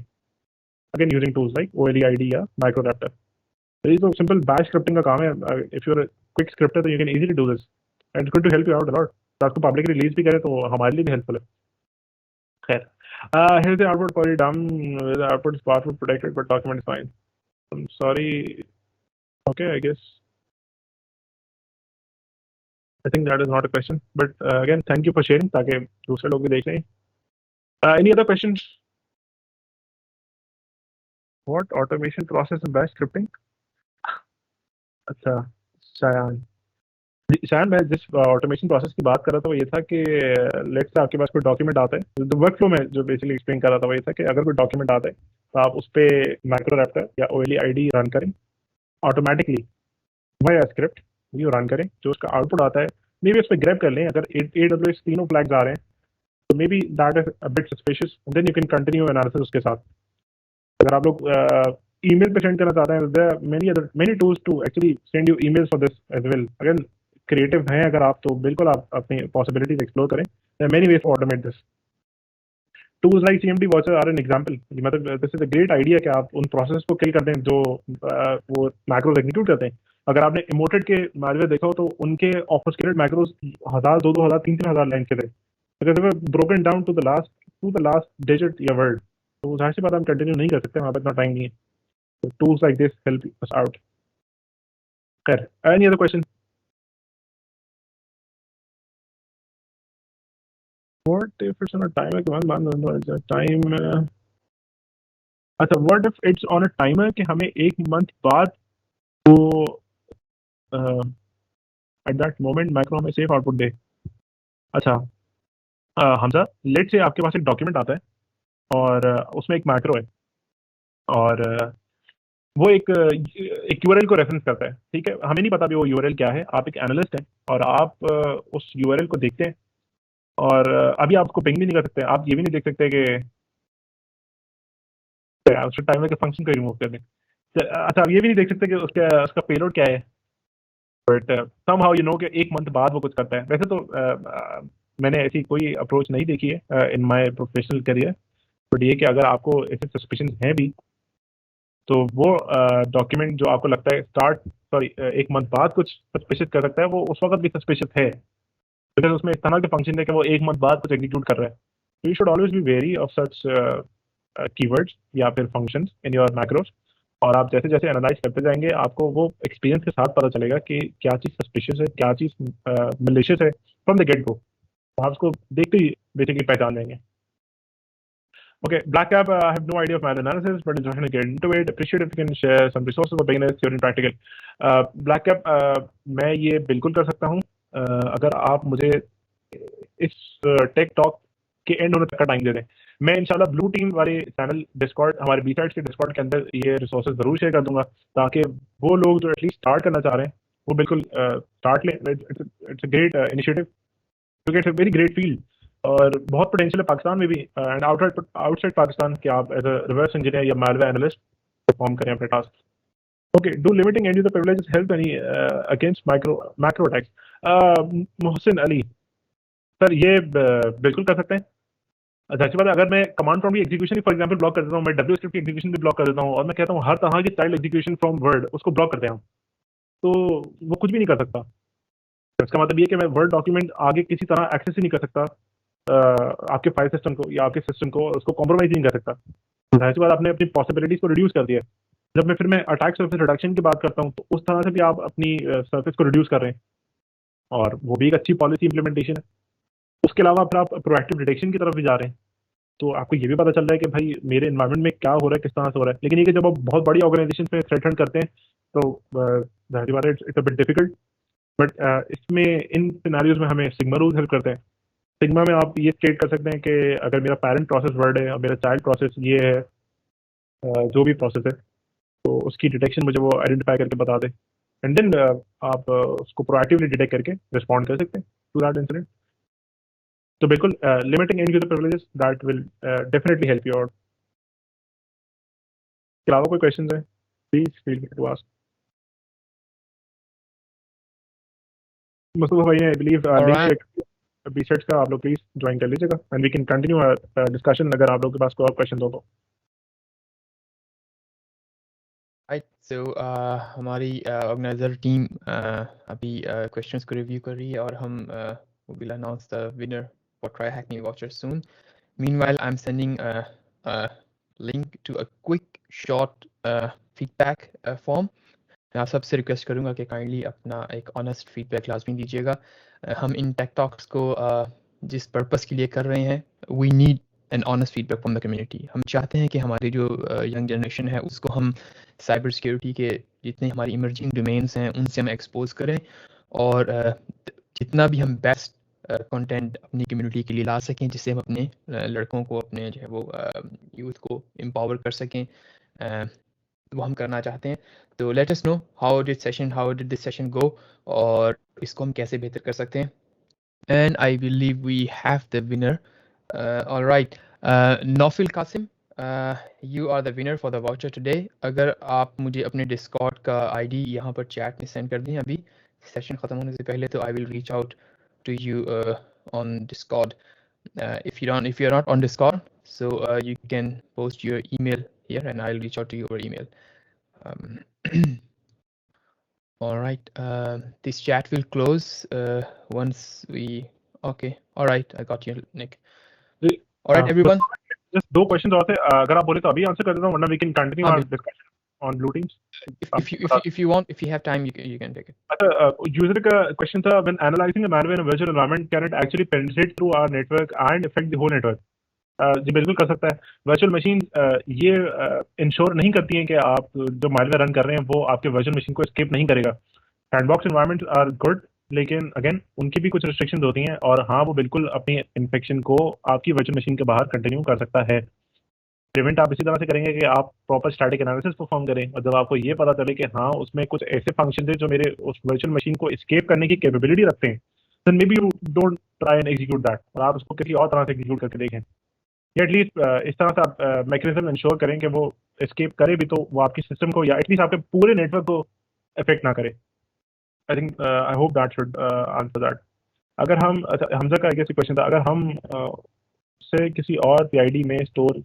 again using tools like OLEID या माइक्रोरैप्टर। तो ये तो सिंपल बैच स्क्रिप्टिंग का काम है। If you are quick scripter तो you can easily do this and it's going to help you out a lot. तो आपको पब्लिक रिलीज भी करें तो हमारे लिए भी हेल्पफुल है। खैर, here's the output query done with the output is password protected but document is fine. I'm sorry. Okay, I guess I think that is not a question, but again thank you for sharing ताकि दूसरे लोग भी देख लें। Any other questions? What automation process in bash scripting? अच्छा, शायान शायद मैं जिस ऑटोमेशन प्रोसेस की बात कर रहा था वो ये था कि लेट्स से आपके पास कोई डॉक्यूमेंट आता है, तो वर्क फ्लो में जो बेसिकली एक्सप्लेन कर रहा था वो ये था कि अगर कोई डॉक्यूमेंट आता है तो आप उस पर माइक्रोरैप्टर या OLEID रन करें ऑटोमेटिकली वाया स्क्रिप्ट वो रन करें। जो उसका आउटपुट आता है मे बी उस पर ग्रैब कर लें। अगर AWS तीनों फ्लैग्स आ रहे हैं तो maybe that is a bit suspicious, then you can continue analysis उसके साथ। अगर आप लोग ईमेल पे सेंड करना चाहते हैं, there are many tools to actually send you emails for this as well. Again creative हैं अगर आप तो बिल्कुल आप अपनी पॉसिबिलिटीज एक्सप्लोर करें। There are many ways to automate this. Tools like CMD watcher are an example. मतलब this is a great idea कि आप उन प्रोसेस को किल कर दें जो वो मैक्रोज एग्जीक्यूट करते हैं। अगर आपने इमोटेड के मालवेयर देखा हो तो उनके ऑब्फुस्केटेड मैक्रोज 1000, 2000, 3000 लाइन के थे, because they were broken down to the last digit या word। तो जाहिर सी बात हम कंटिन्यू नहीं कर सकते, हमारे पास इतना टाइम नहीं है। तो tools like this help us out. खैर, any other question? What if it's on a timer कि one month टाइम? अच्छा, what if it's on a timer कि हमें 1 मंथ बाद वो एट दैट मोमेंट माइक्रो हमें सेफ आउटपुट दे। अच्छा Hamza, late से आपके पास एक डॉक्यूमेंट आता है और उसमें एक मैक्रो है और वो एक URL को रेफरेंस करता है। ठीक है, हमें नहीं पता भी वो URL क्या है। आप एक एनालिस्ट हैं और आप उस URL को देखते हैं और अभी आप उसको पिंग भी नहीं कर सकते। आप ये भी नहीं देख सकते कि उसके टाइमर के फंक्शन को रिमूव कर दें। अच्छा, आप ये भी नहीं देख सकते कि उसका पेलोड क्या है, बट समहाउ यू नो कि 1 मंथ बाद वो कुछ करता है। वैसे तो मैंने ऐसी कोई अप्रोच नहीं देखी है in my professional career, but ये कि अगर आपको ऐसे सस्पिशन हैं भी तो वो डॉक्यूमेंट जो आपको लगता है 1 मंथ बाद कुछ सस्पिशियस कर सकता है, वो उस वक्त भी सस्पिशियस है बिकॉज उसमें इस तरह के फंक्शन है कि वो 1 मंथ बाद कुछ एग्जीक्यूट कर रहा है। तो you should always be very of such keywords या फिर फंक्शंस इन योर मैक्रोस। और आप जैसे जैसे एनालाइज करते जाएंगे आपको वो एक्सपीरियंस के साथ पता चलेगा कि क्या चीज़ सस्पिशियस है, क्या चीज़ मलिशियस है फ्रॉम द गेट गो। आप उसको देखते ही बेसिकली पहचान लेंगे। Okay, Black Cap, I have no idea of math analysis, but I'm trying to get into it. Appreciate if you can share some resources for beginners, theory and practical. Black Cap, मैं ये बिल्कुल कर सकता हूँ अगर आप मुझे इस टेक टॉक के एंड होने तक का टाइम दे दें। मैं इंशाल्लाह ब्लू टीम वाले चैनल डिस्कॉर्ड, हमारे B-Sides के डिस्कॉर्ड के अंदर ये रिसोर्सेज जरूर शेयर कर दूंगा ताकि वो लोग जो एटलीस्ट स्टार्ट करना चाह रहे हैं वो बिल्कुल स्टार्ट लें। It's a great initiative, it's a very great field और बहुत पोटेंशियल है पाकिस्तान में भी एंड आउटसाइड पाकिस्तान के आप एज अ रिवर्स इंजीनियर या मालवेयर एनालिस्ट परफॉर्म करें अपने task. Okay, do limiting and user privileges help any against macro attacks? Mohsin Ali sir, ये बिल्कुल कर सकते हैं। अच्छी बात है, अगर मैं कमांड प्रॉम्प्ट की एग्जीक्यूशन फॉर एग्जांपल ब्लॉक कर देता हूँ, मैं डब्ल्यू स्क्रिप्ट की एग्जीक्यूशन भी ब्लॉक कर देता हूँ और मैं कहता हूँ हर तरह की चाइल्ड एग्जीक्यूशन फ्रॉम वर्ड उसको ब्लॉक करते हैं, तो वो कुछ भी नहीं कर सकता। इसका मतलब ये कि मैं वर्ड डॉक्यूमेंट आगे किसी तरह एक्सेस ही नहीं कर सकता आपके फाइल सिस्टम को या आपके सिस्टम को, उसको कॉम्प्रोमाइज नहीं कर सकता। जाहिर सी बात, आपने अपनी पॉसिबिलिटीज को रिड्यूस कर दिया। जब मैं अटैक सर्फेस रिडक्शन की बात करता हूँ तो उस तरह से भी आप अपनी सर्फेस को रिड्यूस कर रहे हैं और वो भी एक अच्छी पॉलिसी इंप्लीमेंटेशन है। उसके अलावा फिर आप प्रोएक्टिव डिटेक्शन की तरफ भी जा रहे हैं, तो आपको ये भी पता चल रहा है कि भाई मेरे एनवायरनमेंट में क्या हो रहा है, किस तरह से हो रहा है। लेकिन ये कि जब आप बहुत बड़ी ऑर्गेनाइजेशन में थ्रेटन करते हैं तो जाहिर सी बात है it's a bit difficult, but इसमें इन सिनेरियोज में हमें सिग्मा रूल्स हेल्प करते हैं। सिग्मा में आप ये स्टेट कर सकते हैं कि अगर मेरा पेरेंट प्रोसेस वर्ड है और मेरा चाइल्ड प्रोसेस ये है, जो भी प्रोसेस है, तो उसकी डिटेक्शन मुझे वो आइडेंटिफाई करके बता दे एंड देन आप उसको प्रोएक्टिवली डिटेक्ट करके रिस्पॉन्ड कर सकते हैं टू दैट इंसिडेंट। तो बिल्कुल limiting and user privileges that will definitely help you out. इसके अलावा कोई क्वेश्चन है please feel free to ask. Mustafa भाई, आई बिलीव लिंक B-Sets का आप लोग प्लीज ज्वाइन कर लीजिएगा and we can continue discussion अगर आप लोग के पास कोई और क्वेश्चन हो तो। राइट, सो हमारी ऑर्गेनाइजर टीम अभी क्वेश्चंस को रिव्यू कर रही है और हम will announce the winner for TryHackMe voucher soon. Meanwhile I am sending link to a quick short feedback form. मैं आप सबसे रिक्वेस्ट करूंगा कि काइंडली अपना एक ऑनेस्ट फीडबैक लाजमी दीजिएगा। हम इन टेक टॉक्स को जिस पर्पस के लिए कर रहे हैं, we need an honest feedback from the community. हम चाहते हैं कि हमारी जो यंग जनरेशन है उसको हम साइबर सिक्योरिटी के जितने हमारी इमर्जिंग डोमेन्स हैं उनसे हम एक्सपोज करें, और जितना भी हम बेस्ट कंटेंट अपनी कम्युनिटी के लिए ला सकें जिससे हम अपने लड़कों को, अपने जो है वो यूथ को एम्पावर कर सकें, वो हम करना चाहते हैं। तो let us know how did this session go, और इसको हम कैसे बेहतर कर सकते हैं। And I believe we have the winner. Alright, Naufil Qasim, you are the winner for the voucher today. अगर आप मुझे अपने डिस्कॉर्ड का आईडी यहाँ पर चैट में सेंड कर दें अभी सेशन ख़त्म होने से पहले, तो I will reach out to you on Discord. if you're not on Discord, so you can post your email here and I'll reach out to you over email. All right, this chat will close once we... Okay, all right, I got you, Nick. All right, everyone. Just 2 questions और थे, अगर आप बोले तो अभी answer कर देता हूँ, वरना we can continue our discussion on blue teams. If you want, if you have time, you can take it. अच्छा, यूजर का क्वेश्चन था, when analyzing a malware in a virtual environment, can it actually penetrate through our network and affect the whole network? जी बिल्कुल कर सकता है। Virtual machine ये ensure नहीं करती हैं कि आप जो मालवेयर रन कर रहे हैं वो आपके वर्चुअल मशीन को एस्केप नहीं करेगा। सैंडबॉक्स एनवायरनमेंट्स आर गुड, लेकिन अगेन उनकी भी कुछ रिस्ट्रिक्शंस होती हैं, और हाँ वो बिल्कुल अपनी इन्फेक्शन को आपकी वर्चुअल मशीन के बाहर कंटिन्यू कर सकता है। प्रिवेंट आप इसी तरह से करेंगे कि आप प्रॉपर स्टैटिक एनालिसिस परफॉर्म करें, और जब आपको ये पता चले कि हाँ उसमें कुछ ऐसे फंक्शन है जो मेरे उस वर्चुअल मशीन को एस्केप करने की कैपेबिलिटी रखते हैं, then maybe you don't try and execute that, और आप उसको किसी और तरह से एग्जीक्यूट करके देखें, या एटलीस्ट इस तरह से आप मैकेनिज्म इंश्योर करें कि वो एस्केप करे भी तो वो आपकी सिस्टम को या एटलीस्ट आपके पूरे नेटवर्क को इफेक्ट ना करे। I think I hope that should answer that. अगर हम, हमजा का एक क्वेश्चन था, अगर हम से किसी और पीआईडी में स्टोर,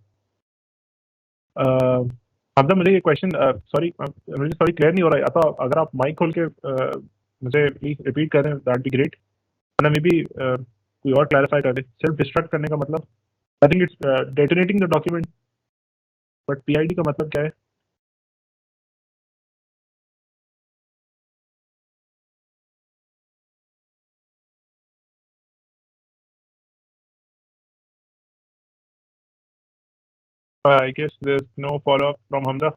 हमजा मुझे ये क्वेश्चन सॉरी मुझे सॉरी क्लियर नहीं हो रहा है, तो अगर आप माइक खोल के मुझे प्लीज रिपीट करें दैट बी ग्रेट, वरना मे बी कोई और क्लैरिफाई कर दे। सेल्फ डिस्ट्रक्ट करने का मतलब, I think it's detonating the document, but PID का मतलब क्या है? I guess there's no follow up from Hamza.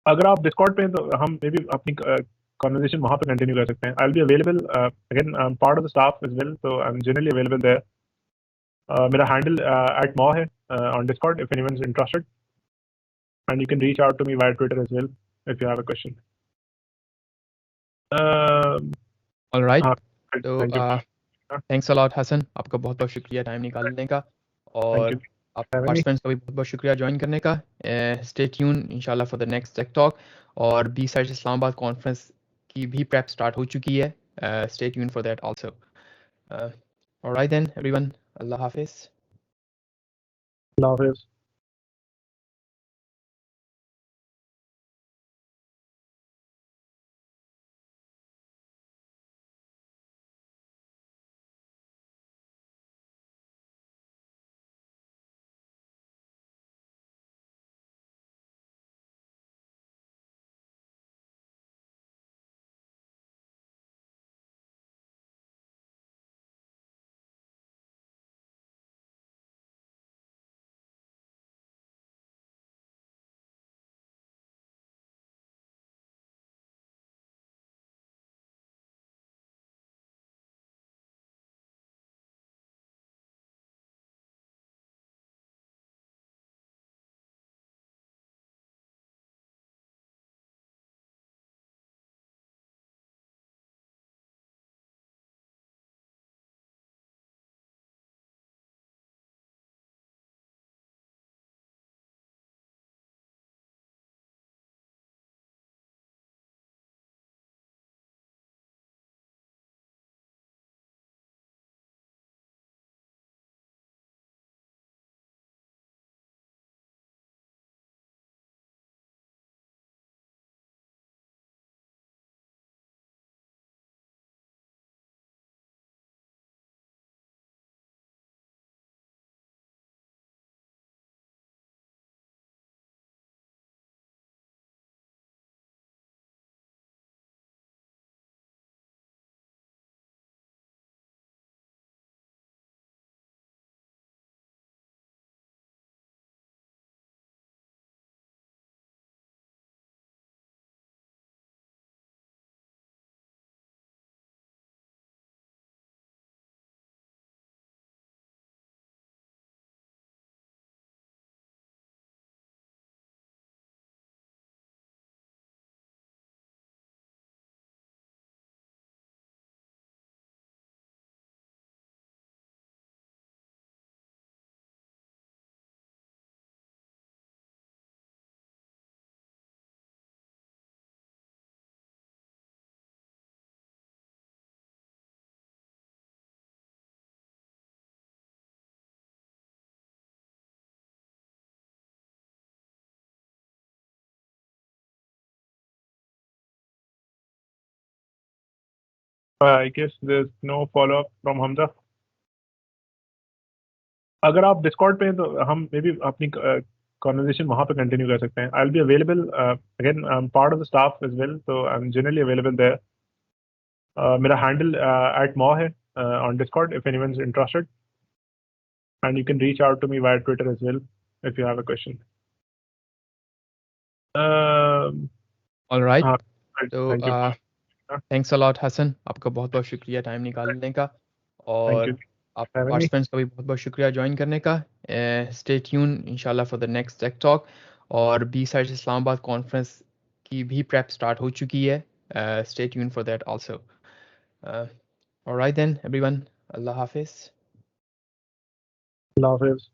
अगर आप Discord पे हैं तो हम मे बी अपनी conversation वहाँ पे continue कर सकते हैं। I'll be available again. I'm part of the staff as well, so I'm generally available there. मेरा handle @mo है on Discord if anyone's interested, and you can reach out to me via Twitter as well if you have a question. All right. So thanks a lot Hasan, आपका बहुत बहुत शुक्रिया time निकालने का, और आप पार्टिसिपेंट्स का भी बहुत बहुत शुक्रिया ज्वाइन करने का। स्टे ट्यून इंशाल्लाह for the next tech talk, और B-Sides इस्लामाबाद कॉन्फ्रेंस की भी प्रेप स्टार्ट हो चुकी है। Stay tune for that also. Alright then everyone, अल्लाह हाफिज। अल्लाह हाफिज। I guess there's no follow-up from Hamza. अगर आप Discord पे हैं तो हम maybe अपनी conversation वहाँ पे continue कर सकते हैं. I'll be available. Again, I'm part of the staff as well, so I'm generally available there. मेरा handle @mo है on Discord if anyone's interested, and you can reach out to me via Twitter as well if you have a question. All right. हाँ, So thank you. thanks a lot Hasan, आपका बहुत बहुत शुक्रिया time निकालने का, और Thank you. आप Having me. Participants का भी बहुत बहुत शुक्रिया ज्वाइन करने का. स्टे ट्यून इंशाल्लाह for the next tech talk, और बी साइड इस्लामाबाद कॉन्फ्रेंस की भी प्रेप स्टार्ट हो चुकी है. Stay tune for that also. Alright then everyone, अल्लाह हाफिज. Allah Hafiz.